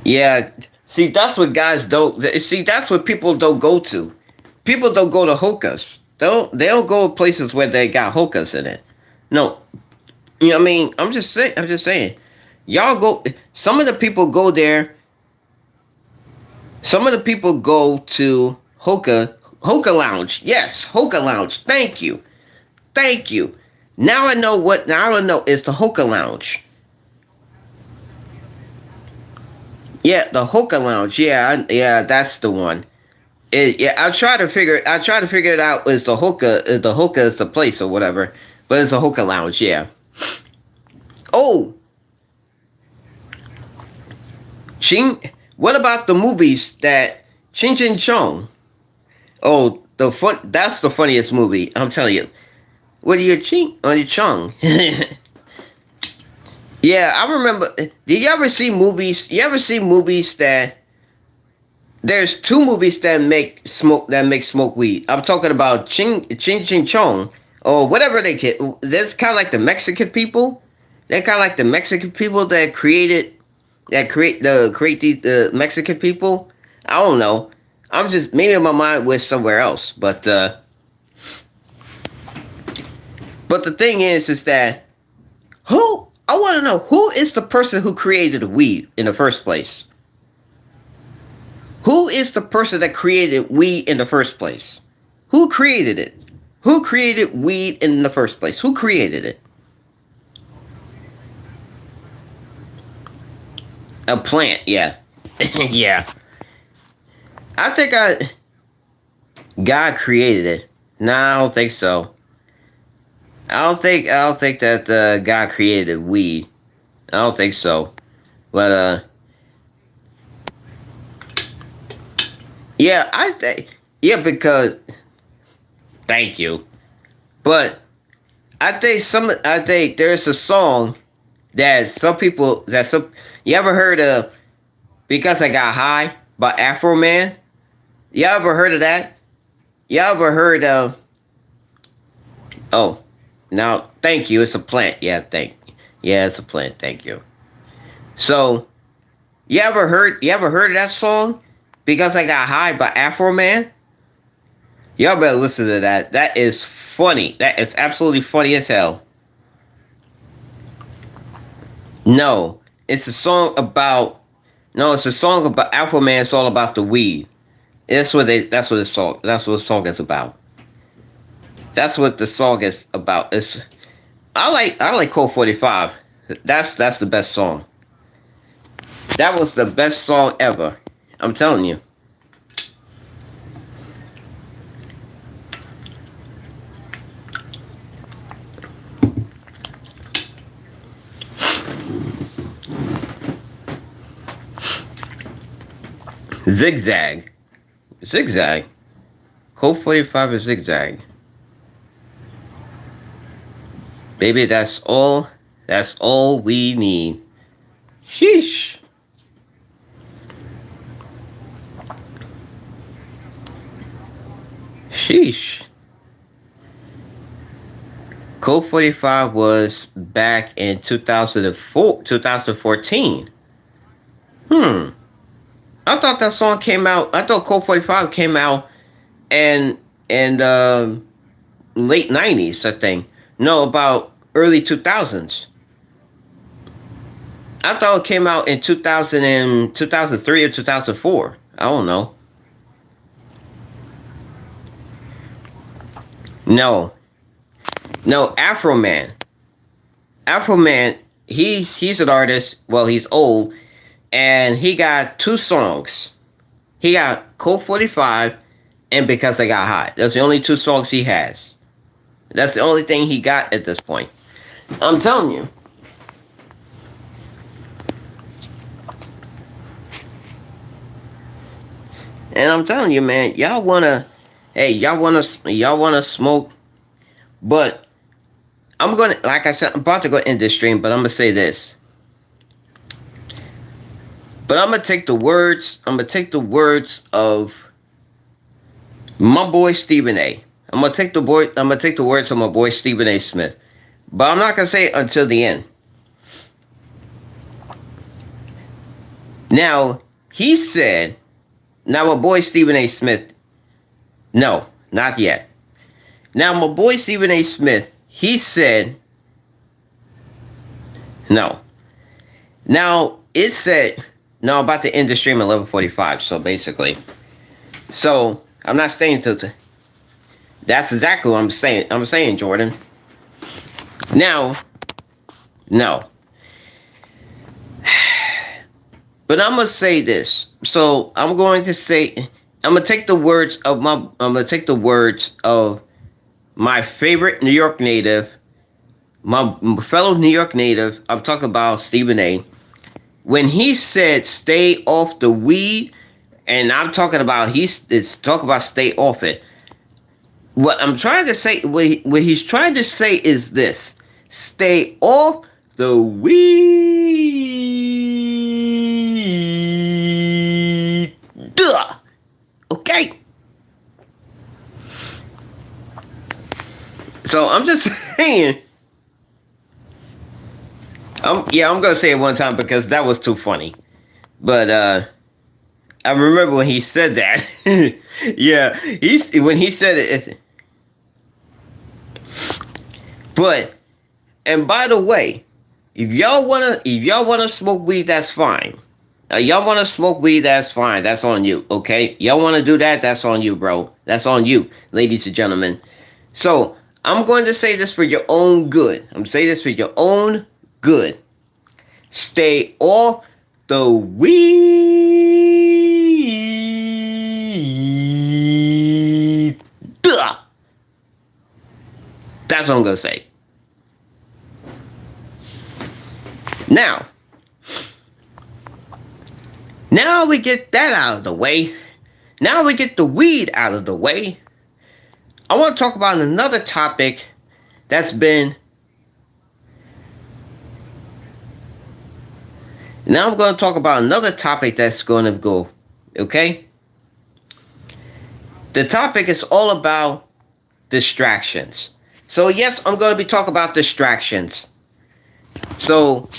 Yeah, see, that's what guys don't. See, that's what people don't go to. People don't go to hookahs. They don't go to places where they got hookahs in it. No, I'm just saying. I'm just saying. Y'all go. Some of the people go there. Some of the people go to hookah lounge. Yes, hookah lounge. Thank you. Now I know what. Now I know it's the Hookah Lounge. Yeah, the Hookah Lounge. Yeah, yeah, that's the one. Yeah, I try to figure. I try to figure it out. Is the hookah? Is the hookah is the place or whatever? But it's a Hookah Lounge. Yeah. Oh, Ching. What about the movies that Ching Ching Chong? Oh, the fun. That's the funniest movie. I'm telling you. What are your Ching on your Chong? Yeah, I remember. Did you ever see movies? You ever see movies that there's two movies that make smoke weed. I'm talking about Ching Ching Chong or whatever they get. That's kind of like the Mexican people. They're kind of like the Mexican people that create these the Mexican people. I don't know. I'm just maybe my mind was somewhere else, but the thing is that who I want to know who is the person who created the weed in the first place. Who is the person that created weed in the first place? Who created it? Who created weed in the first place? Who created it? A plant, yeah. Yeah. I think God created it. No, I don't think so. I don't think that God created weed. I don't think so. But yeah, I think yeah because thank you. But I think there's a song that some people that some you ever heard of Because I Got High by Afro Man? You ever heard of that? You ever heard of oh now thank you, it's a plant. Yeah, it's a plant, thank you. So you ever heard of that song? Because I Got High by Afro Man? Y'all better listen to that. That is funny. That is absolutely funny as hell. No, it's a song about. No, it's a song about Afro Man. It's all about the weed. That's what they. That's what the song. That's what the song is about. That's what the song is about. It's. I like Code 45. That's the best song. That was the best song ever. I'm telling you. Zigzag. Zigzag. Code 45 is Zigzag. Baby, that's all. That's all we need. Sheesh. Sheesh. Code 45 was back in 2014. Hmm. I thought that song came out. I thought Code 45 came out and late 90s, I think. No, about early 2000s. I thought it came out in 2003 or 2004. I don't know. No. No, Afro Man. Afro Man, he's an artist. Well, he's old, and he got two songs. He got Code 45 and Because I Got High. That's the only two songs he has. That's the only thing he got at this point. I'm telling you. And I'm telling you, man, y'all wanna smoke, but I'm gonna, like I said, I'm about to go end this stream, but I'm gonna say this. But I'm gonna take the words of my boy Stephen A. I'm gonna take the words of my boy Stephen A. Smith. But I'm not gonna say it until the end. Now, he said, now my boy Stephen A. Smith, no, not yet. Now my boy Stephen A. Smith, he said, no. Now it said, no, I'm about to end the stream at 11:45. So basically, so I'm not staying till. That's exactly what I'm saying. I'm saying, Jordan. Now, no. But I'm gonna say this. So I'm going to say, I'm gonna take the words of my favorite New York native, my fellow New York native. I'm talking about Stephen A. When he said stay off the weed, and I'm talking about it's talking about stay off it. What I'm trying to say, what he's trying to say is this: stay off the weed. Duh. Okay. So I'm just saying. I'm gonna say it one time because that was too funny. But I remember when he said that. Yeah, when he said it. But and by the way, if y'all wanna smoke weed, that's fine. Y'all wanna smoke weed, that's fine. That's on you, okay? Y'all wanna do that, that's on you, bro. That's on you, ladies and gentlemen. So I'm going to say this for your own good. I'm saying this for your own good. Stay off the weed. Duh. That's what I'm gonna say. Now we get that out of the way. Now we get the weed out of the way. I want to talk about another topic that's been. Now I'm going to talk about another topic that's going to go. Okay? The topic is all about distractions. So yes, I'm going to be talking about distractions. So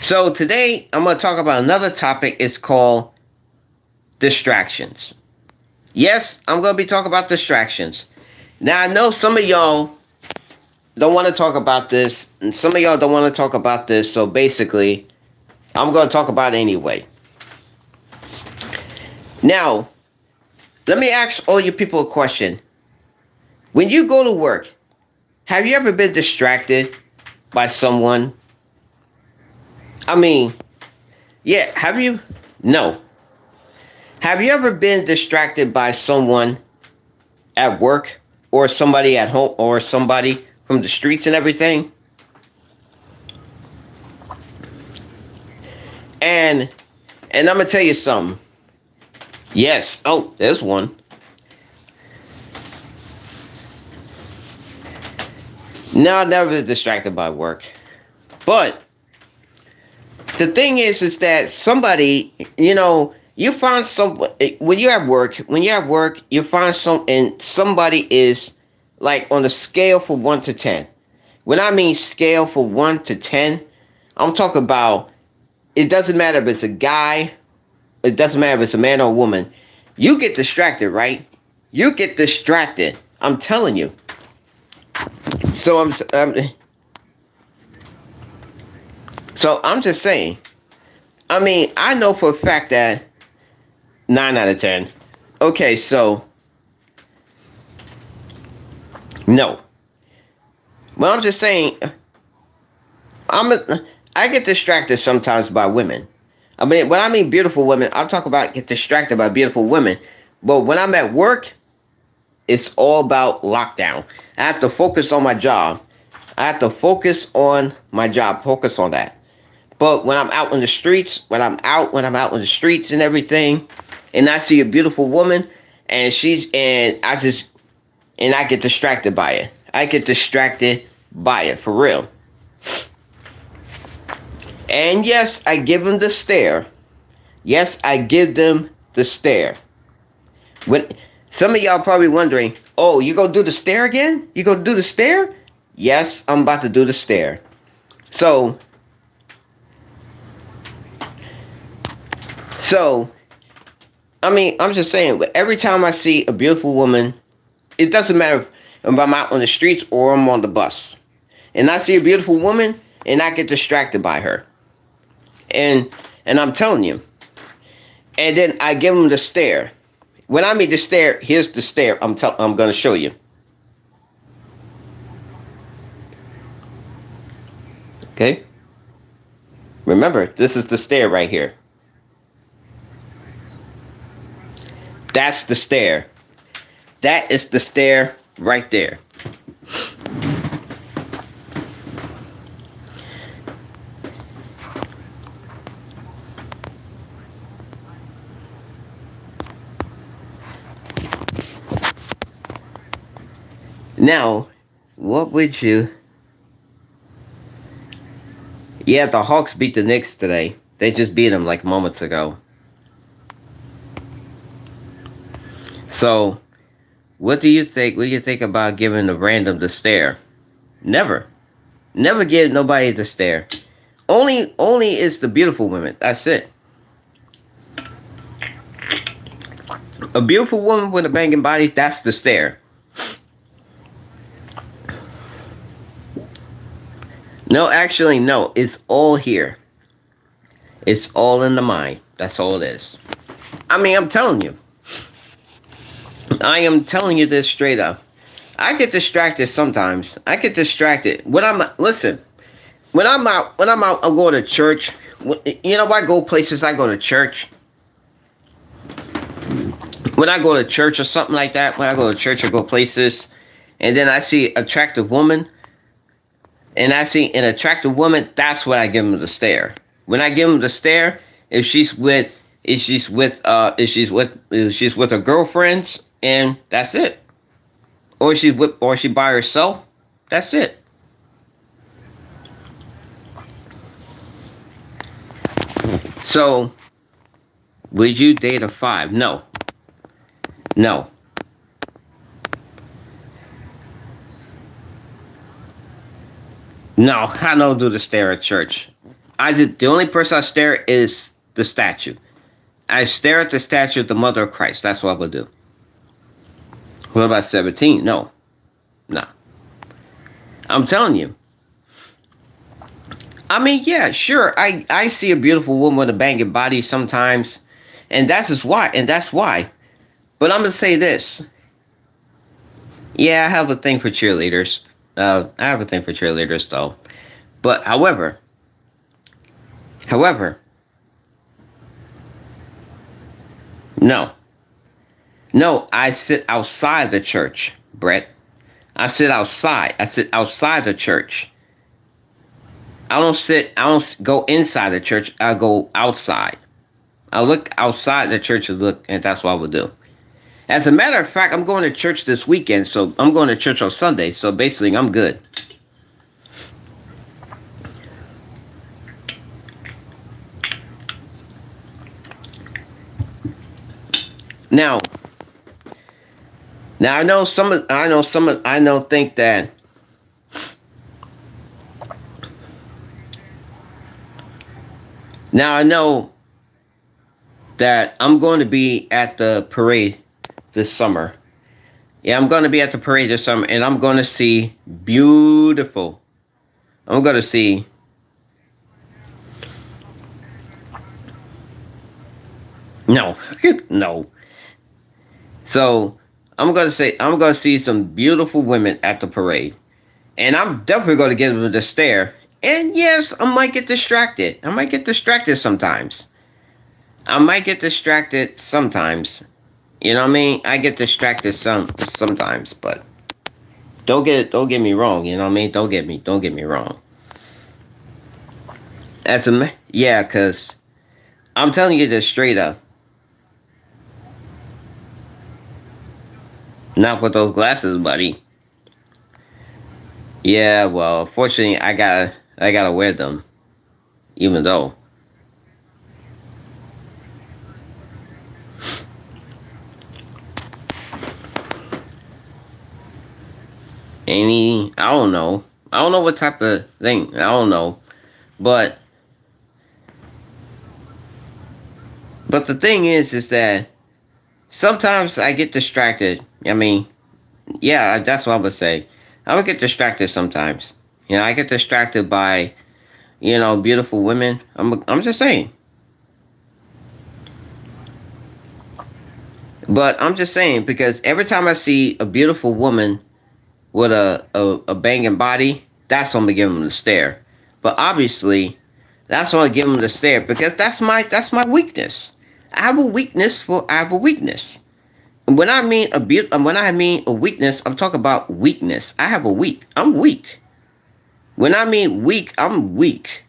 so today I'm going to talk about another topic. It's called distractions. Yes, I'm going to be talking about distractions. Now I know some of y'all don't want to talk about this, and some of y'all don't want to talk about this, so basically I'm going to talk about it anyway. Now, let me ask all you people a question. When you go to work, have you ever been distracted by someone? I mean, yeah, have you? No. Have you ever been distracted by someone at work or somebody at home or somebody from the streets and everything? And I'm going to tell you something. Yes. Oh, there's one. No, I've never been distracted by work. But the thing is that somebody, you find when you're at work, you find and somebody is like on a scale from 1 to 10. When I mean scale from 1 to 10, I'm talking about, it doesn't matter if it's a guy, it doesn't matter if it's a man or a woman. You get distracted, right? You get distracted. I'm telling you. So I'm just saying. I mean, I know for a fact that 9 out of 10. Okay, so no. Well, I'm just saying. I get distracted sometimes by women. I mean, when I mean beautiful women, I'm talking about get distracted by beautiful women. But when I'm at work, it's all about lockdown. I have to focus on my job. Focus on that. But when I'm out in the streets, when I'm out in the streets and everything, and I see a beautiful woman, and I get distracted by it. I get distracted by it, for real. And yes, I give them the stare. Yes, I give them the stare. When some of y'all probably wondering, oh, you gonna do the stare again? You gonna do the stare? Yes, I'm about to do the stare. So, I mean, I'm just saying, every time I see a beautiful woman, it doesn't matter if I'm out on the streets or I'm on the bus, and I see a beautiful woman, and I get distracted by her. And I'm telling you. And then I give them the stare. when I mean the stair, here's the stair. I'm going to show you. Okay. Remember, this is the stair right here. That's the stair. That is the stair right there. Now, what would you... Yeah, the Hawks beat the Knicks today. They just beat them like moments ago. So, what do you think? What do you think about giving a random the stare? Never. Never give nobody the stare. Only it's the beautiful women. That's it. A beautiful woman with a banging body, that's the stare. No, actually, no. It's all here. It's all in the mind. That's all it is. I mean, I'm telling you. I am telling you this straight up. I get distracted sometimes. I get distracted. When I'm out, I go to church. You know, I go places, I go to church. When I go to church or something like that, when I go to church or go places, and then I see an attractive woman, and I see an attractive woman, that's when I give them the stare. When I give them the stare, if she's with her girlfriends, and that's it. Or she by herself, that's it. So, would you date a 5? No. No. No, I don't do the stare at church. The only person I stare is the statue. I stare at the statue of the Mother of Christ. That's what I would do. What about 17? No. No. I'm telling you. I mean, yeah, sure. I see a beautiful woman with a banging body sometimes. And that's why. But I'm going to say this. Yeah, I have a thing for cheerleaders. I have a thing for cheerleaders, though. But, however, no. No, I sit outside the church, Brett. I sit outside. I sit outside the church. I don't go inside the church. I go outside. I look outside the church and that's what I would do. As a matter of fact, I'm going to church this weekend, so I'm going to church on Sunday, so basically I'm good. Now I know think that now I know that I'm going to be at the parade this summer. Yeah, I'm going to be at the parade this summer, and I'm going to see beautiful. I'm going to see no. So I'm going to see some beautiful women at the parade, and I'm definitely going to give them the stare. And yes, I might get distracted. Sometimes. You know what I mean? I get distracted sometimes, but don't get me wrong. You know what I mean? Don't get me wrong. Cause I'm telling you this straight up. Not with those glasses, buddy. Yeah, well, fortunately, I gotta wear them, even though. I don't know. I don't know what type of thing. I don't know. But the thing is that sometimes I get distracted. I mean, yeah, that's what I would say. I would get distracted sometimes. You know, I get distracted by, beautiful women. I'm just saying. But I'm just saying, because every time I see a beautiful woman with a banging body, that's when I'm gonna give them the stare. But obviously, that's when I give them the stare because that's my weakness. I have a weakness. When I mean when I mean a weakness, I'm talking about weakness. I'm weak. When I mean weak, I'm weak.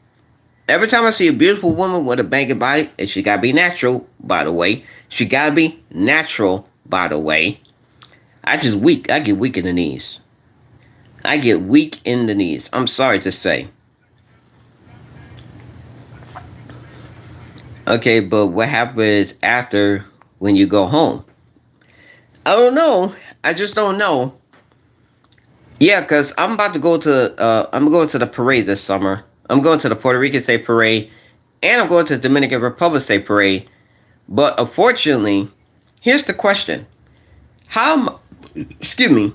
Every time I see a beautiful woman with a banging body, and she gotta be natural, by the way. She gotta be natural, by the way. I just weak. I get weak in the knees. I get weak in the knees. I'm sorry to say. Okay, but what happens after when you go home? I don't know. I just don't know. Yeah, cause I'm about to go to I'm going to the parade this summer. I'm going to the Puerto Rican State Parade, and I'm going to the Dominican Republic State Parade. But unfortunately, here's the question: How? Excuse me.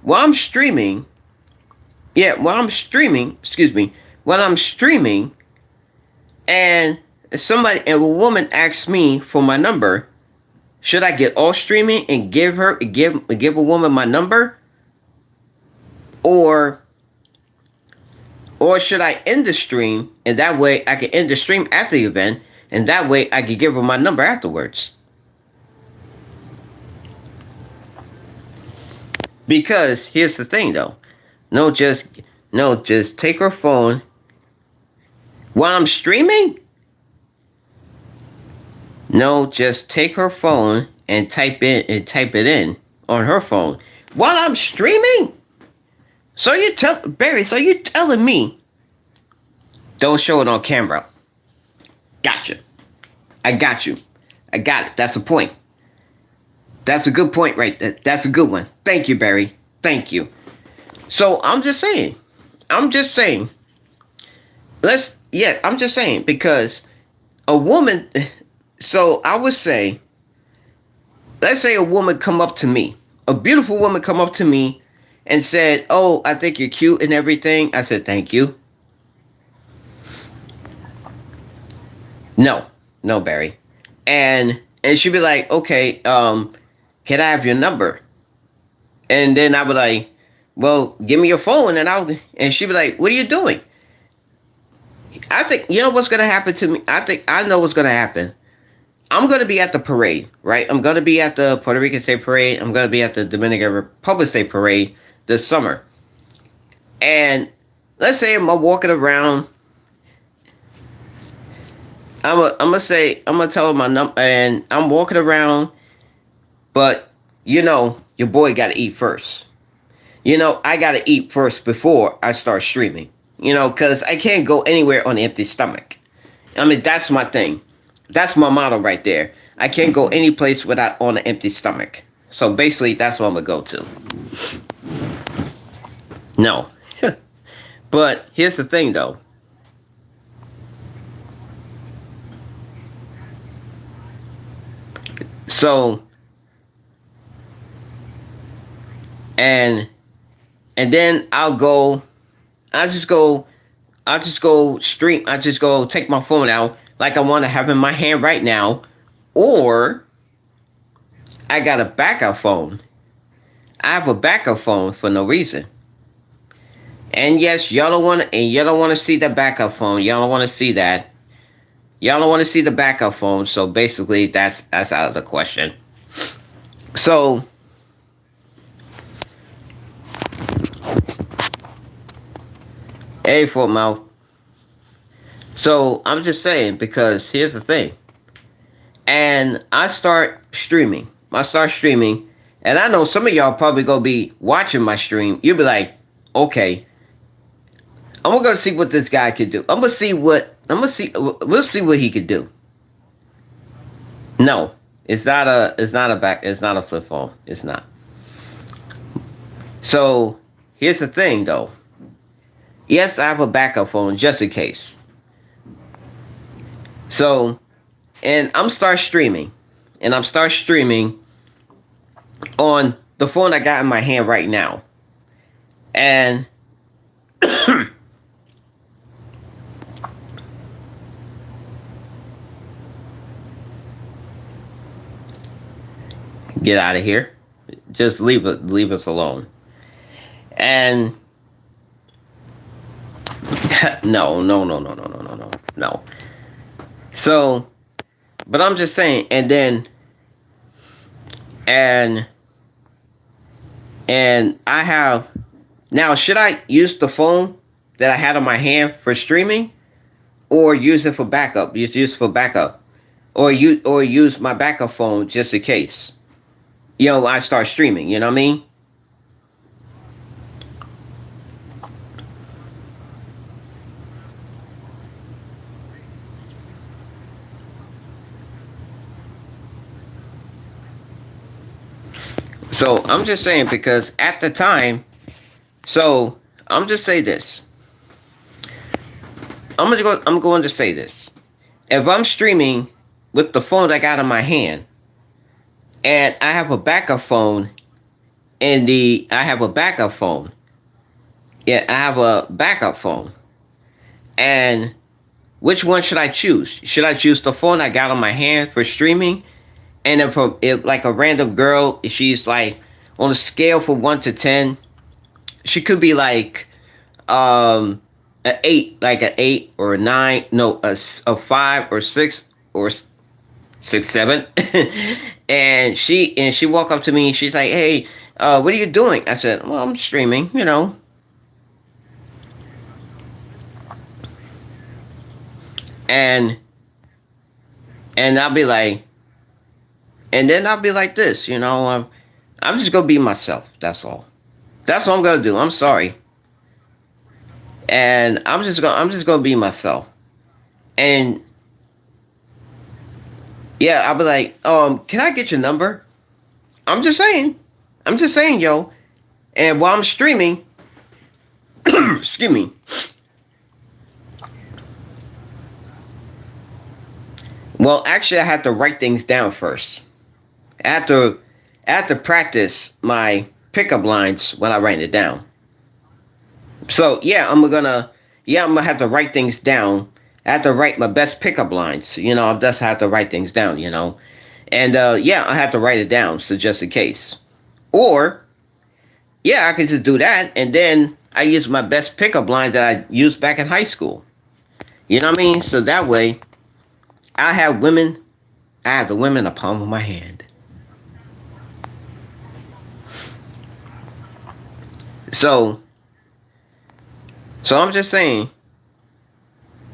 While I'm streaming, yeah, while I'm streaming, excuse me, while I'm streaming, and a woman asks me for my number, should I get off streaming and give a woman my number, or or should I end the stream and that way I can end the stream at the event and that way I can give her my number afterwards? Because here's the thing though. No, just no, just take her phone while I'm streaming. No, just take her phone and type it in on her phone while I'm streaming. So you tell Barry, so you telling me don't show it on camera. Gotcha. I got you. I got it. That's the point. That's a good point right there. That's a good one. Thank you, Barry. Thank you. So I'm just saying. I'm just saying. I'm just saying because a woman, so I would say, let's say a woman come up to me, a beautiful woman come up to me and said, "Oh, I think you're cute and everything." I said, "Thank you." No, no, Barry. And she'd be like, "Okay, can I have your number?" And then I would like, "Well, give me your phone," and she'd be like, "What are you doing?" I think you know what's gonna happen to me. I think I know what's gonna happen. I'm gonna be at the parade, right? I'm gonna be at the Puerto Rican State Parade. I'm gonna be at the Dominican Republic State Parade this summer. And let's say I'm walking around. I'm gonna tell her my number, and I'm walking around. But your boy got to eat first. I got to eat first before I start streaming. Because I can't go anywhere on an empty stomach. I mean, that's my thing. That's my motto right there. I can't go any place without on an empty stomach. So basically, that's what I'm gonna go to. No, but here's the thing, though. So, and then I just go stream. I just go take my phone out like I want to have in my hand right now, or I got a backup phone. I have a backup phone for no reason. And yes, y'all don't want to see the backup phone. Y'all don't want to see that. Y'all don't want to see the backup phone. So basically, that's out of the question. So, A for mouth. So I'm just saying because here's the thing. And I start streaming. And I know some of y'all probably gonna be watching my stream. You'll be like, okay, I'm gonna see what this guy could do. We'll see what he could do. No, it's not a flip phone. It's not. So here's the thing though. Yes, I have a backup phone just in case. So, and I'm start streaming. And I'm start streaming on the phone I got in my hand right now. And Get out of here. Just leave us alone. And no, no, no, no, no, no, no, no, no. So, but I'm just saying, and and I have now. Should I use the phone that I had on my hand for streaming, or use it for backup? Use it for backup, or use my backup phone just in case. I start streaming. You know what I mean? So I'm just saying because at the time, so I'm just say this. I'm going to say this. If I'm streaming with the phone I got in my hand, and I have a backup phone, I have a backup phone. Yeah, I have a backup phone. And which one should I choose? Should I choose the phone I got on my hand for streaming? And if like a random girl, if she's like on a scale from 1 to 10, she could be like an 8, like an 8 or a 9, no, a 5 or 6 or 6, 7. and she walk up to me and she's like, "Hey, what are you doing?" I said, "Well, I'm streaming. And and I'll be like, and then I'll be like this. I'm just gonna be myself. That's all. That's what I'm gonna do. I'm sorry, and I'm just gonna be myself. And yeah, I'll be like, can I get your number? I'm just saying. I'm just saying, yo. And while I'm streaming, excuse me. Well, actually, I had to write things down first. I had to, I had to practice my pickup lines when I write it down. So I'm gonna have to write things down. I have to write my best pickup lines. I just have to write things down. And yeah, I have to write it down, so just in case. Or yeah, I could just do that, and then I use my best pickup line that I used back in high school. You know what I mean? So that way, I have women. I have the women in the palm of my hand. So, so I'm just saying.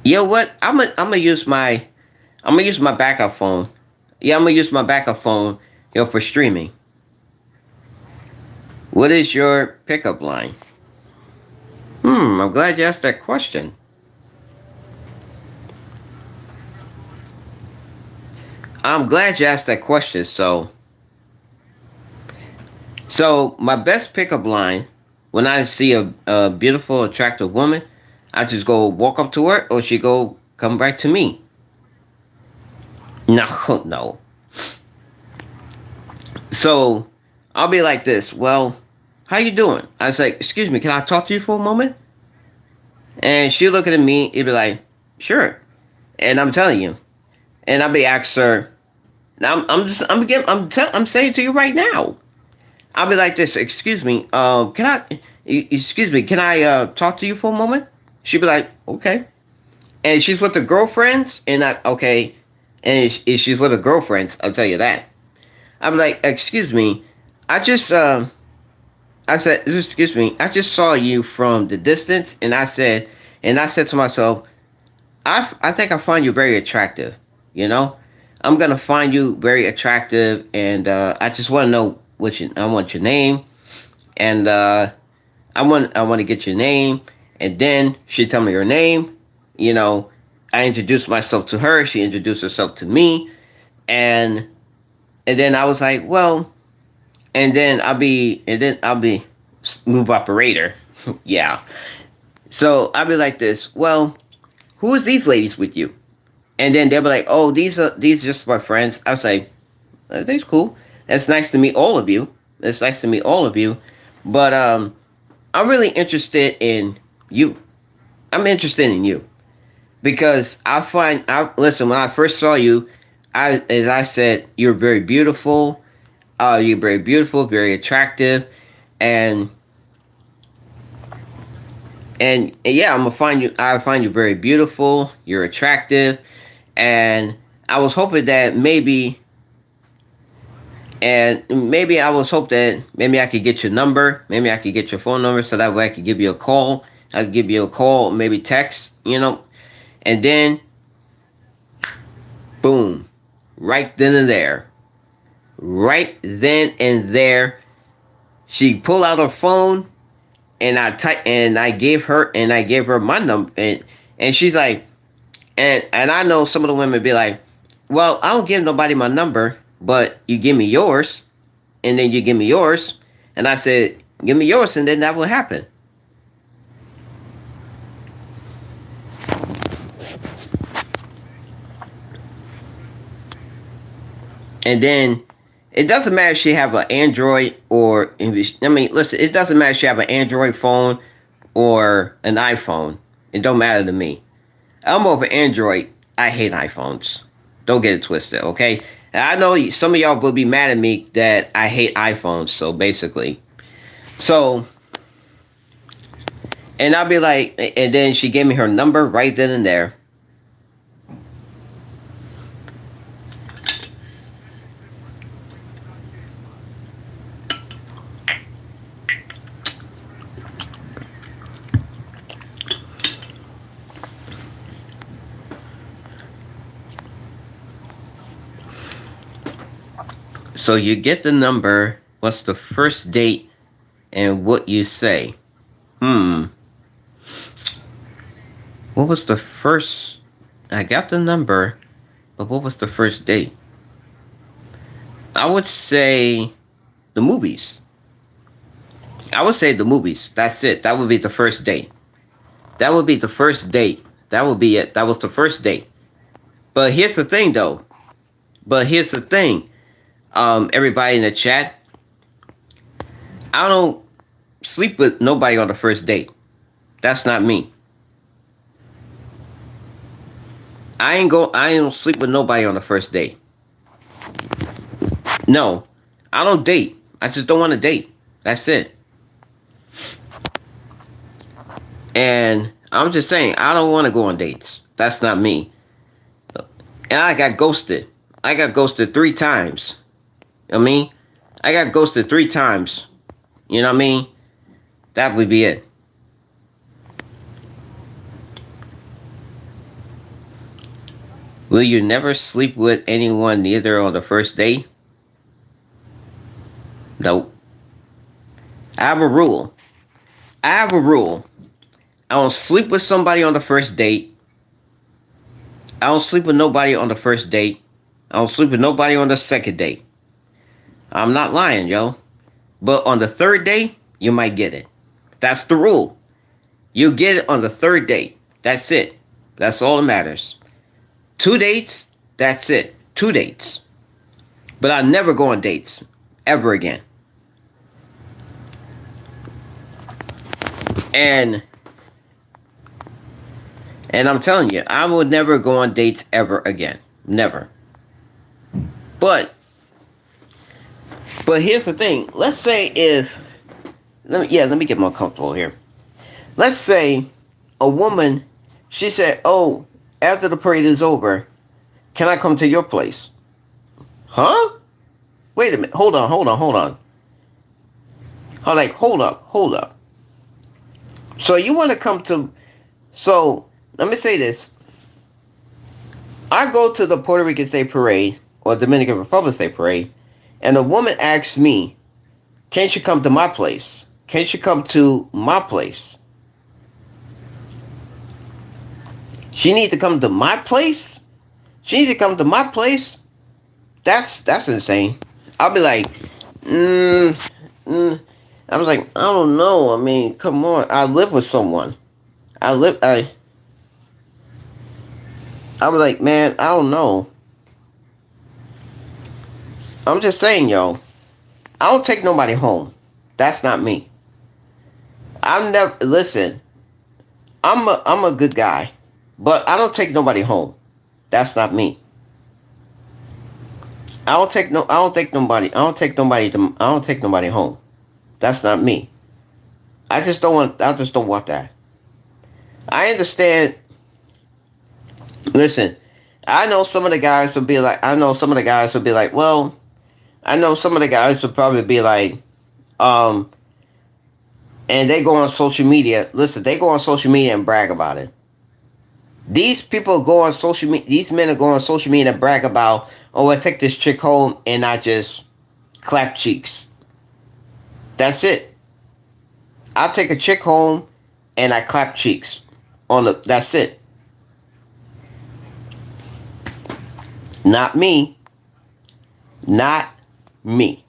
You know what? I'm gonna use my backup phone. Yeah, I'm gonna use my backup phone. For streaming. What is your pickup line? I'm glad you asked that question. I'm glad you asked that question. So my best pickup line when I see a beautiful, attractive woman, I just go walk up to her, or she go come back to me. No, no. So I'll be like this. Well, how you doing? I say, excuse me, can I talk to you for a moment? And she looking at me, it'd be like, sure. And I'm telling you, and I'll be asking her. Now I'm saying to you right now. I'll be like this. Excuse me. Can I? Excuse me. Can I talk to you for a moment? She'd be like, okay. And she's with her girlfriends, and I okay. And if she's with her girlfriends, I'll tell you that. I'll be like, excuse me. I said, excuse me. I just saw you from the distance, and I said to myself, I think I find you very attractive. You know, I'm gonna find you very attractive, and I just want to know I want your name, and I want to get your name, and then she tell me her name. You know, I introduced myself to her. She introduced herself to me, and then I was like, well, and then I'll be smooth operator. Yeah. So I'll be like this. Well, who is these ladies with you? And then they'll be like, oh, these are just my friends. I was like, that's cool. That's nice to meet all of you. It's nice to meet all of you. But I'm really interested in you. I'm interested in you because I listen. When I first saw you, as I said, you're very beautiful. You're very beautiful, very attractive, and yeah, I'm gonna find you. I find you very beautiful. You're attractive, and I was hoping that maybe I was hope that maybe I could get your number. Maybe I could get your phone number so that way I could give you a call. I could give you a call, maybe text, and then boom, right then and there, right then and there, she pulled out her phone and I gave her my number and she's like, and I know some of the women be like, well, I don't give nobody my number, but you give me yours, and then you give me yours, and I said, give me yours, and then that will happen. And then it doesn't matter if she have an Android or listen, it doesn't matter if she have an Android phone or an iPhone. It don't matter to me. I'm over Android. I hate iPhones. Don't get it twisted, okay? And I know some of y'all will be mad at me that I hate iPhones. So basically, and I'll be like, and then she gave me her number right then and there. So you get the number, what's the first date, and what you say. What was the first? I got the number, but what was the first date? I would say the movies. I would say the movies. That's it. That would be the first date. That would be the first date. That would be it. That was the first date. But here's the thing, though. But here's the thing. Everybody in the chat, I don't sleep with nobody on the first date. That's not me. I ain't sleep with nobody on the first date. No, I don't date. I just don't want to date. That's it. And I'm just saying, I don't want to go on dates. That's not me. And I got ghosted. I got ghosted 3 times. I mean, I got ghosted 3 times. You know what I mean? That would be it. Will you never sleep with anyone neither on the first date? Nope. I have a rule. I don't sleep with somebody on the first date. I don't sleep with nobody on the first date. I don't sleep with nobody on the second date. I'm not lying, yo. But on the third date, you might get it. That's the rule. You get it on the third date. That's it. That's all that matters. 2 dates, that's it. 2 dates. But I never go on dates. Ever again. And I'm telling you, I will never go on dates ever again. Never. But here's the thing. Let's say let me get more comfortable here. Let's say a woman, she said, oh, after the parade is over, can I come to your place? Huh? Wait a minute. Hold on. Hold up. So you want to come to, so let me say this. I go to the Puerto Rican State Parade or Dominican Republic State Parade, and a woman asks me, can't you come to my place? Can't you come to my place? She needs to come to my place? She needs to come to my place? That's insane. I'll be like, I was like, I don't know. I mean, come on. I live with someone. I was like, man, I don't know. I'm just saying, yo. I don't take nobody home. That's not me. Listen, I'm a good guy, but I don't take nobody home. That's not me. I don't take nobody home. That's not me. I just don't want that. I understand. Listen, I know some of the guys will be like, well, I know some of the guys will probably be like, um, and they go on social media. Listen, they go on social media and brag about it. These people go on social media. These men are going on social media and brag about, oh, I take this chick home and I just clap cheeks. That's it. I take a chick home and I clap cheeks. That's it. Not me. Not me.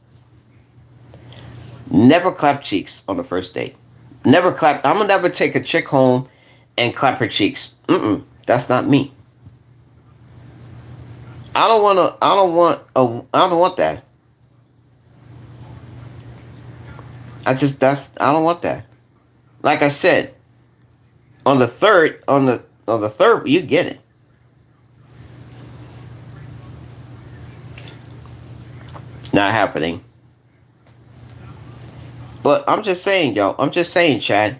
Never clap cheeks on the first date. Never clap. I'm gonna never take a chick home and clap her cheeks. That's not me. I don't want to. I don't want that. I don't want that. Like I said, on the third, you get it. Not happening. But I'm just saying, yo. I'm just saying, Chad,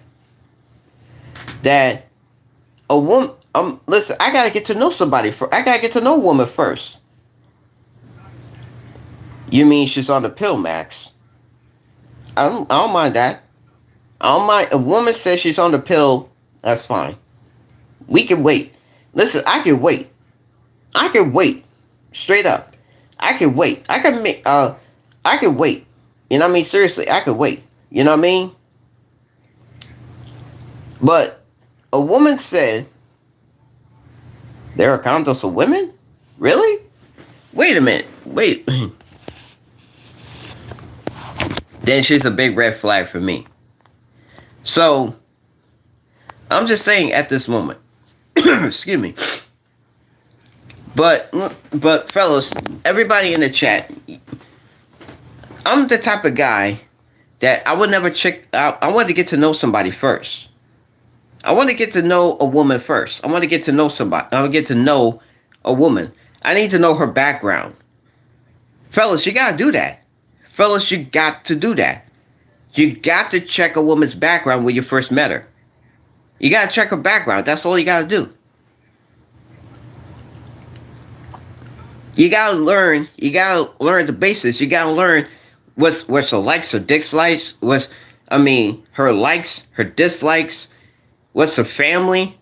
that a woman. Listen, I gotta get to know somebody. I gotta get to know a woman first. You mean she's on the pill, Max? I don't mind that. I don't mind. A woman says she's on the pill. That's fine. We can wait. Listen, I can wait. I can wait. Straight up. I can wait. I can wait. You know what I mean? Seriously, I can wait. You know what I mean? But a woman said there are condoms for women? Really? Wait a minute. Wait. Then she's a big red flag for me. So, I'm just saying at this moment. Excuse me. But fellas, everybody in the chat, I'm the type of guy that I would never check out. I want to get to know somebody first. I want to get to know a woman first. I want to get to know somebody. I want to get to know a woman. I need to know her background. Fellas, you got to do that. Fellas, you got to do that. You got to check a woman's background when you first met her. You got to check her background. That's all you got to do. You got to learn the basics. You got to learn what's her likes, her dislikes, her likes, her dislikes, what's her family?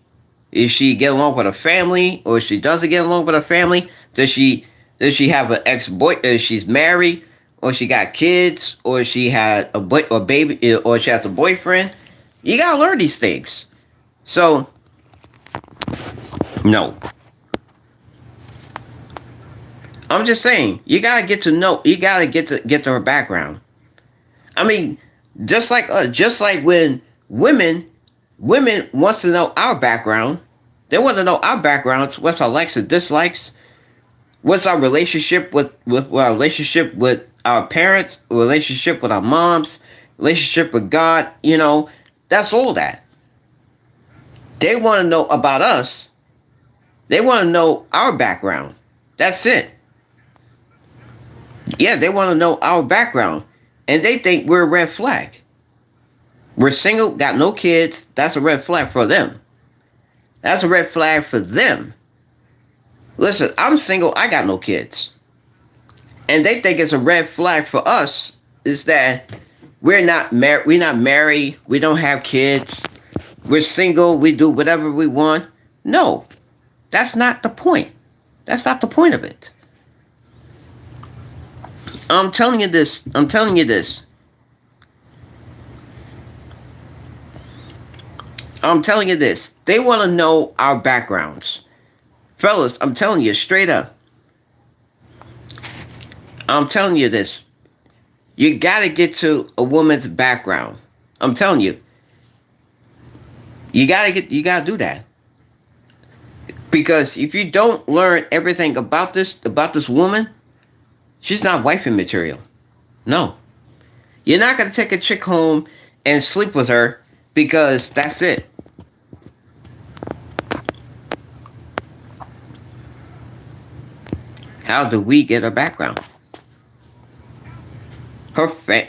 Is she get along with her family, or if she doesn't get along with her family? Does she have an ex-boy? She's married, or she got kids, or she had a baby, or she has a boyfriend? You gotta learn these things. So, no. I'm just saying, you gotta get to know. You gotta get to her background. I mean, just like when women wants to know our background. They want to know our backgrounds. What's our likes and dislikes? What's our relationship with our parents? Relationship with our moms? Relationship with God? You know, that's all that. They want to know about us. They want to know our background. That's it. Yeah, they want to know our background. And they think we're a red flag. We're single, got no kids. That's a red flag for them. That's a red flag for them. Listen, I'm single, I got no kids. And they think it's a red flag for us is that we're not married, we don't have kids, we're single, we do whatever we want. No. That's not the point. That's not the point of it. I'm telling you this. I'm telling you this. I'm telling you this. They want to know our backgrounds. Fellas, I'm telling you straight up. I'm telling you this. You got to get to a woman's background. I'm telling you. You got to do that. Because if you don't learn everything about this woman, she's not wifey material. No. You're not going to take a chick home and sleep with her because that's it. How do we get her background?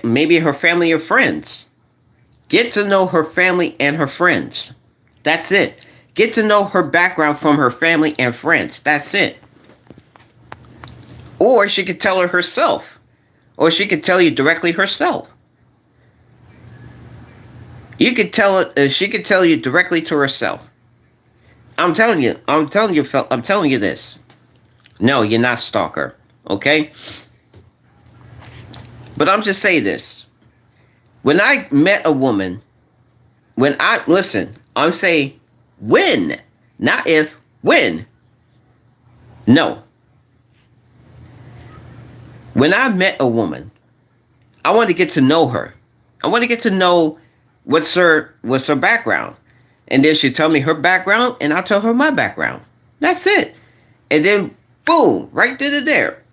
Maybe her family or friends. Get to know her family and her friends. That's it. Get to know her background from her family and friends. That's it. Or she could tell her herself. Or she could tell you directly herself. You could tell her, she could tell you directly to herself. I'm telling you this. No, you're not stalker. Okay? But I'm just saying this. When I met a woman, I'm saying when, not if, when. No. When I met a woman, I want to get to know her. I want to get to know what's her background. And then she tell me her background, and I'll tell her my background. That's it. And then, boom, right then and there.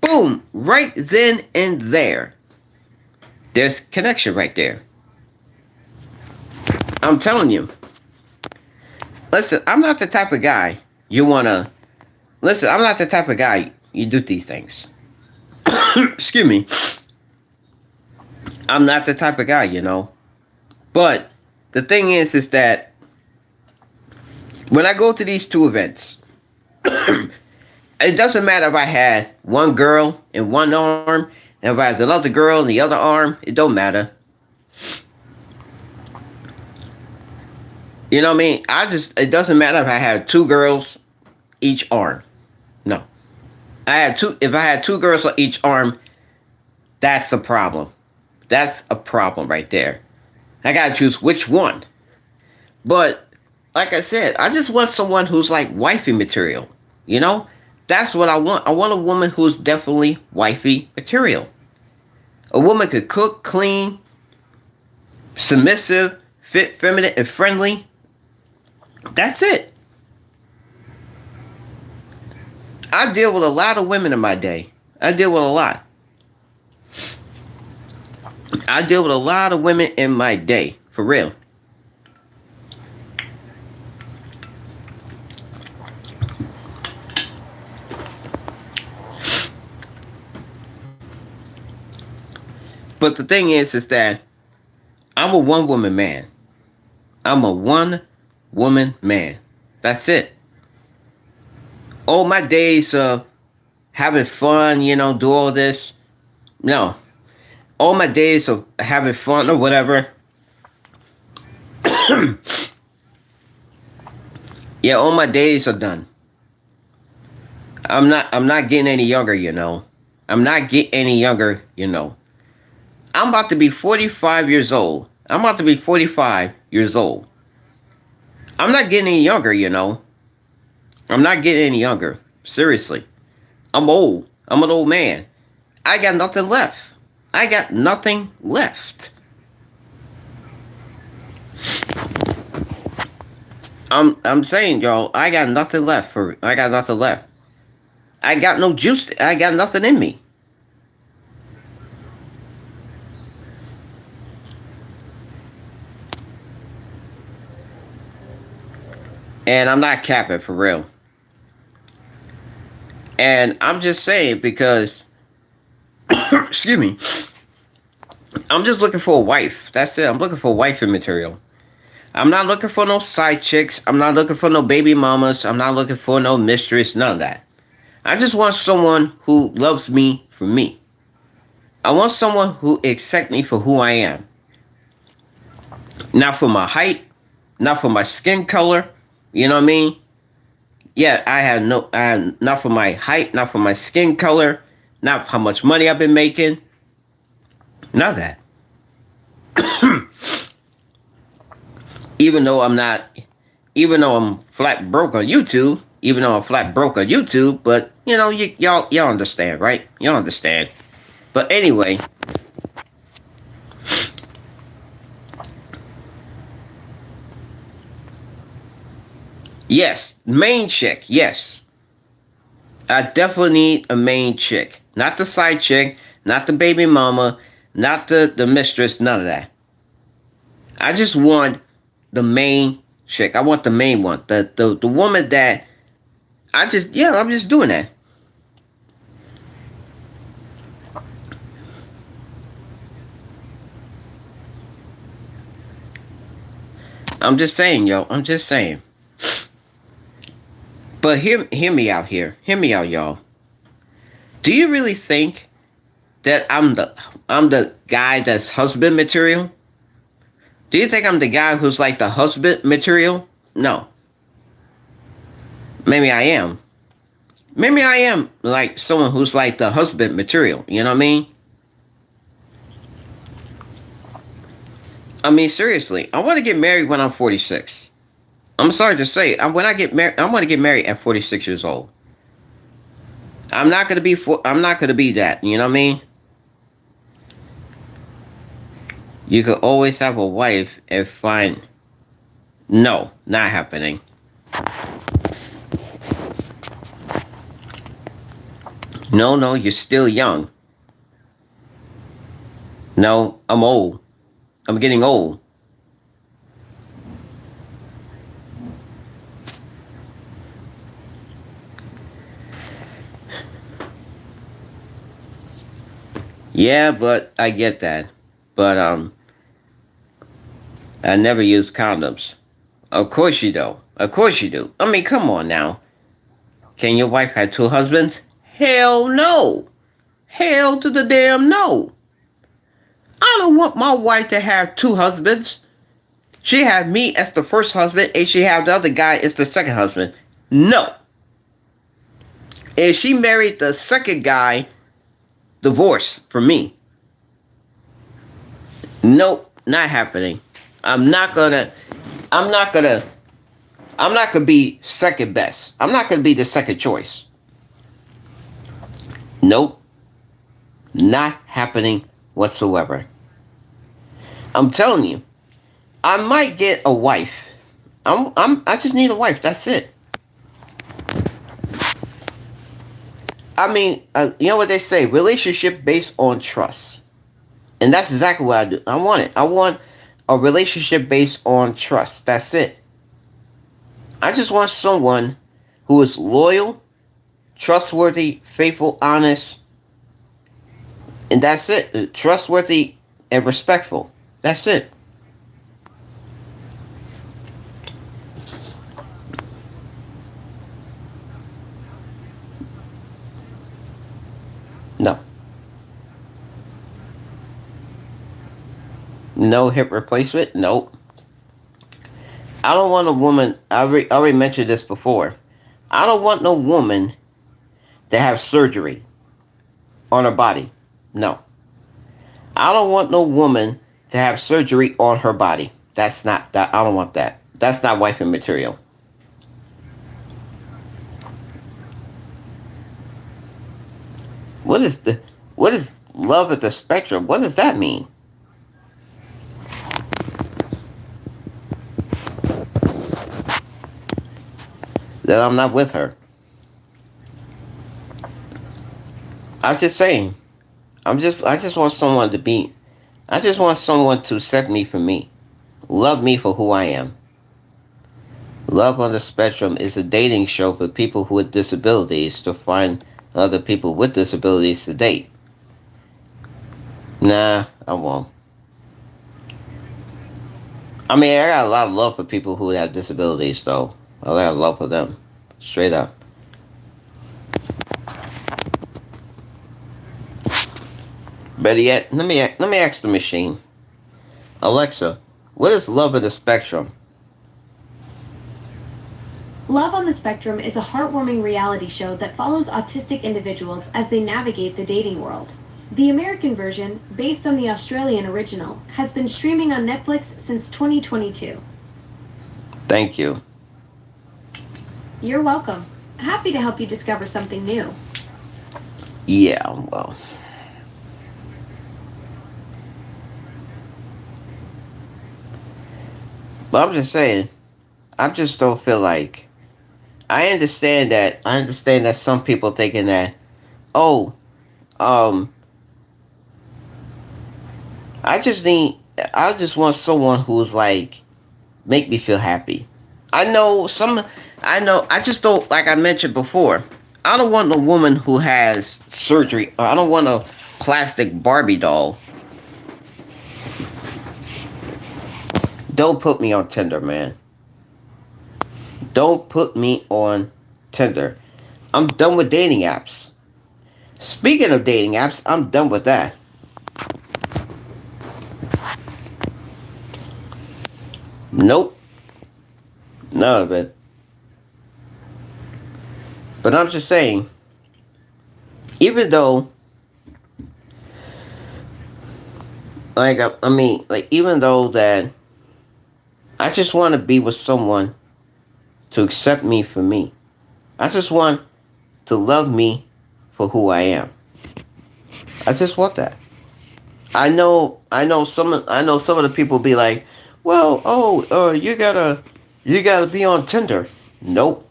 Boom, right then and there. There's connection right there. I'm telling you. Listen, I'm not the type of guy you want to... Listen, I'm not the type of guy you do these things. Excuse me. I'm not the type of guy, you know. But the thing is that when I go to these two events, it doesn't matter if I had one girl in one arm, and if I had another girl in the other arm, it don't matter. You know what I mean? It doesn't matter if I had two girls each arm. No. If I had two girls on each arm, that's a problem. That's a problem right there. I gotta choose which one. But, like I said, I just want someone who's like wifey material. You know? That's what I want. I want a woman who's definitely wifey material. A woman could cook, clean, submissive, fit, feminine, and friendly. That's it. I deal with a lot of women in my day. I deal with a lot. I deal with a lot of women in my day. For real. But the thing is that I'm a one-woman man. I'm a one-woman man. That's it. All my days of having fun, you know, do all this. No. All my days of having fun or whatever. Yeah, all my days are done. I'm not getting any younger, you know. I'm not getting any younger, you know. I'm about to be 45 years old. I'm about to be 45 years old. I'm not getting any younger, you know. I'm not getting any younger. Seriously. I'm old. I'm an old man. I got nothing left. I got nothing left. I'm saying, y'all, I got nothing left. I got nothing left. I got no juice. I got nothing in me. And I'm not capping, for real. And I'm just saying because, excuse me, I'm just looking for a wife. That's it. I'm looking for wifey material. I'm not looking for no side chicks. I'm not looking for no baby mamas. I'm not looking for no mistress. None of that. I just want someone who loves me for me. I want someone who accepts me for who I am. Not for my height. Not for my skin color. You know what I mean? Yeah, I have not for my height, not for my skin color, not how much money I've been making. None of that. Even though I'm flat broke on YouTube, but you know, y'all understand, right? Y'all understand. But anyway, yes, main chick, yes. I definitely need a main chick. Not the side chick, not the baby mama, not the mistress, none of that. I just want the main chick. I want the main one. The woman that I'm just doing that. I'm just saying, yo. I'm just saying. But hear me out here. Hear me out, y'all. Do you really think that I'm the guy that's husband material? Do you think I'm the guy who's like the husband material? No. Maybe I am. Maybe I am like someone who's like the husband material. You know what I mean? I mean, seriously, I want to get married when I'm 46. I'm sorry to say, when I get married, I want to get married at 46 years old. I'm not gonna be that. You know what I mean? You could always have a wife and find. No, not happening. No, no, you're still young. No, I'm old. I'm getting old. Yeah, but I get that. But I never use condoms. Of course you do. Of course you do. I mean, come on now. Can your wife have two husbands? Hell no. Hell to the damn no. I don't want my wife to have two husbands. She had me as the first husband and she had the other guy as the second husband. No. And she married the second guy, divorce for me. Nope, not happening. I'm not gonna I'm not gonna I'm not gonna be second best. I'm not gonna be the second choice. Nope, not happening whatsoever. I'm telling you, I might get a wife. I just need a wife. That's it. I mean, you know what they say? Relationship based on trust, and that's exactly what I do. I want it. I want a relationship based on trust. That's it. I just want someone who is loyal, trustworthy, faithful, honest, and that's it. Trustworthy and respectful. That's it. No. No hip replacement? Nope. I don't want a woman. I already mentioned this before. I don't want no woman to have surgery on her body. No. I don't want no woman to have surgery on her body. That's not that. I don't want that. That's not wifey material. What is the? What is love at the spectrum? What does that mean? That I'm not with her. I'm just saying. I just want someone to be. I just want someone to accept me for me. Love me for who I am. Love on the Spectrum is a dating show for people who with disabilities to find other people with disabilities to date. Nah, I won't. I mean, I got a lot of love for people who have disabilities, though. I got love for them. Straight up. Better yet, let me ask the machine. Alexa, what is love in the spectrum? Love on the Spectrum is a heartwarming reality show that follows autistic individuals as they navigate the dating world. The American version, based on the Australian original, has been streaming on Netflix since 2022. Thank you. You're welcome. Happy to help you discover something new. Yeah, well. But I'm just saying, I just don't feel like I understand that some people thinking that, oh, um, I just need I just want someone who's like make me feel happy. I know some I just don't like I mentioned before. I don't want a woman who has surgery or I don't want a plastic Barbie doll Don't put me on Tinder, man. Don't put me on Tinder. I'm done with dating apps. Speaking of dating apps, I'm done with that. Nope. None of it. But I'm just saying, even though, even though that I just want to be with someone to accept me for me. I just want to love me for who I am. I just want that. I know some of the people be like, well, you gotta be on Tinder. Nope.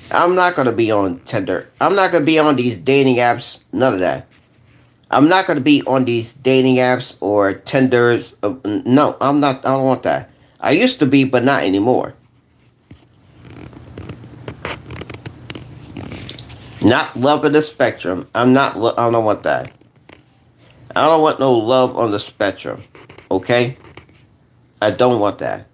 I'm not gonna be on Tinder. I'm not gonna be on these dating apps. None of that. I'm not gonna be on these dating apps or Tinders. No, I'm not. I don't want that. I used to be, but not anymore. Not love of the spectrum. I'm not. I don't want that. I don't want no love on the spectrum. Okay? I don't want that.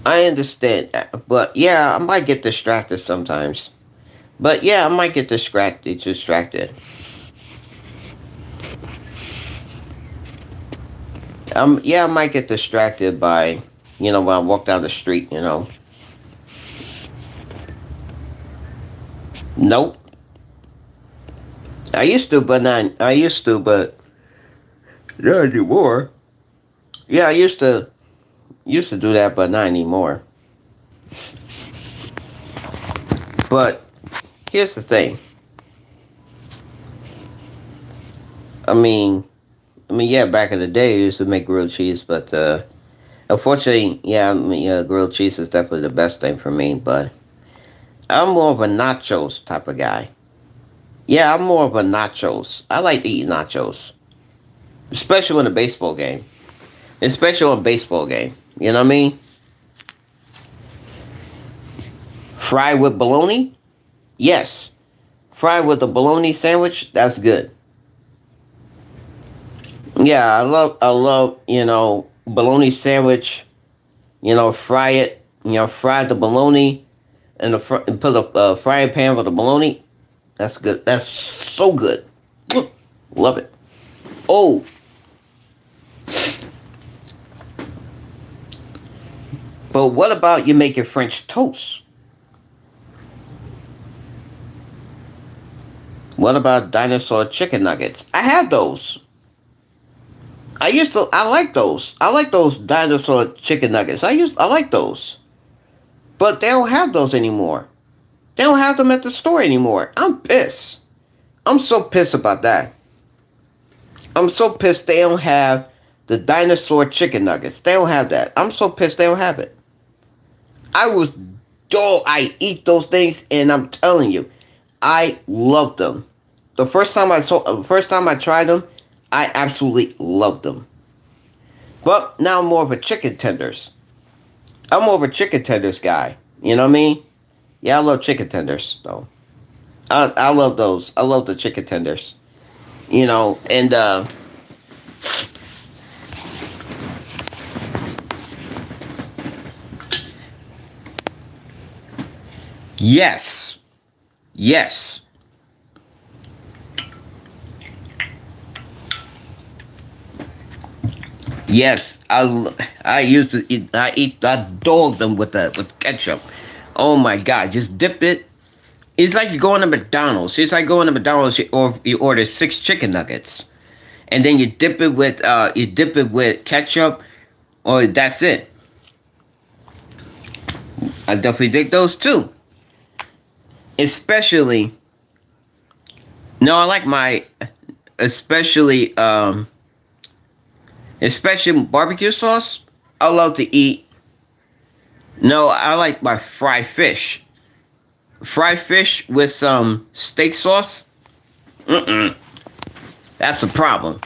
I understand, but yeah, I might get distracted sometimes. But yeah, I might get distracted. Yeah, I might get distracted by, when I walk down the street, Nope. I used to, but not anymore. Yeah, I used to do that, but not anymore. But here's the thing. Yeah, back in the day, I used to make grilled cheese, but unfortunately, yeah, grilled cheese is definitely the best thing for me. But I'm more of a nachos type of guy. Yeah, I'm more of a nachos. I like to eat nachos, especially in a baseball game. Especially on a baseball game. You know what I mean? Fried with bologna? Yes. Fried with a bologna sandwich? That's good. Yeah, I love, bologna sandwich. Fry it. Fry the bologna and put a frying pan with the bologna. That's good. That's so good. Love it. Oh. But what about you making French toast? What about dinosaur chicken nuggets? I had those. I like those. I like those dinosaur chicken nuggets. I like those. But they don't have those anymore. They don't have them at the store anymore. I'm pissed. I'm so pissed about that. I'm so pissed they don't have the dinosaur chicken nuggets. They don't have that. I'm so pissed they don't have it. I eat those things and I'm telling you, I love them. The first time I tried them, I absolutely loved them. But now I'm more of a chicken tenders. I'm more of a chicken tenders guy. You know what I mean? Yeah, I love chicken tenders though. I love those. I love the chicken tenders. And yes. Yes. Yes, I used to eat. I dog them with ketchup. Oh my God! Just dip it. It's like you going to McDonald's. It's like going to McDonald's or you order 6 chicken nuggets, and then you dip it with ketchup, or that's it. I definitely dig those too. Especially, no, I like my especially especially barbecue sauce. I love to eat. No, I like my fried fish. Fried fish with some steak sauce. That's a problem.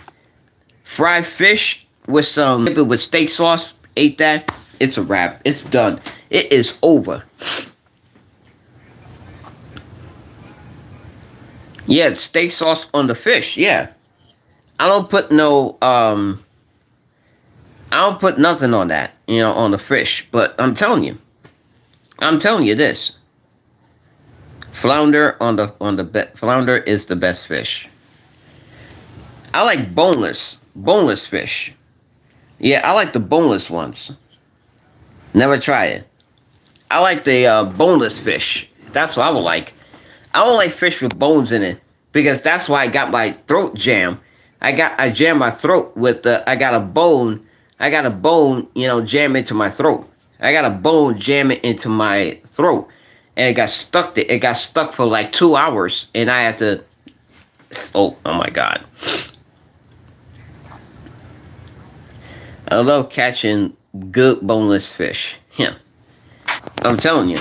Fried fish with with steak sauce. Ate that. It's a wrap. It's done. It is over. Yeah, steak sauce on the fish. Yeah, I don't put no I don't put nothing on that, on the fish. But I'm telling you this. Flounder flounder is the best fish. I like boneless fish. Yeah, I like the boneless ones. Never try it. I like the boneless fish. That's what I would like. I don't like fish with bones in it because that's why I got my throat jammed. I jammed my throat with the. I got a bone. I got a bone, jam into my throat. I got a bone jam it into my throat, and it got stuck there. It got stuck for like 2 hours, and I had to. Oh my God! I love catching good boneless fish. Yeah, I'm telling you.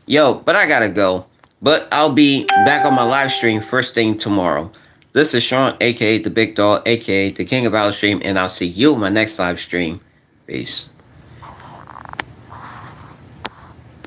Yo, but I gotta go. But I'll be back on my live stream first thing tomorrow. This is Sean, aka the Big Dog, aka the King of Our Stream, and I'll see you in my next live stream. Peace.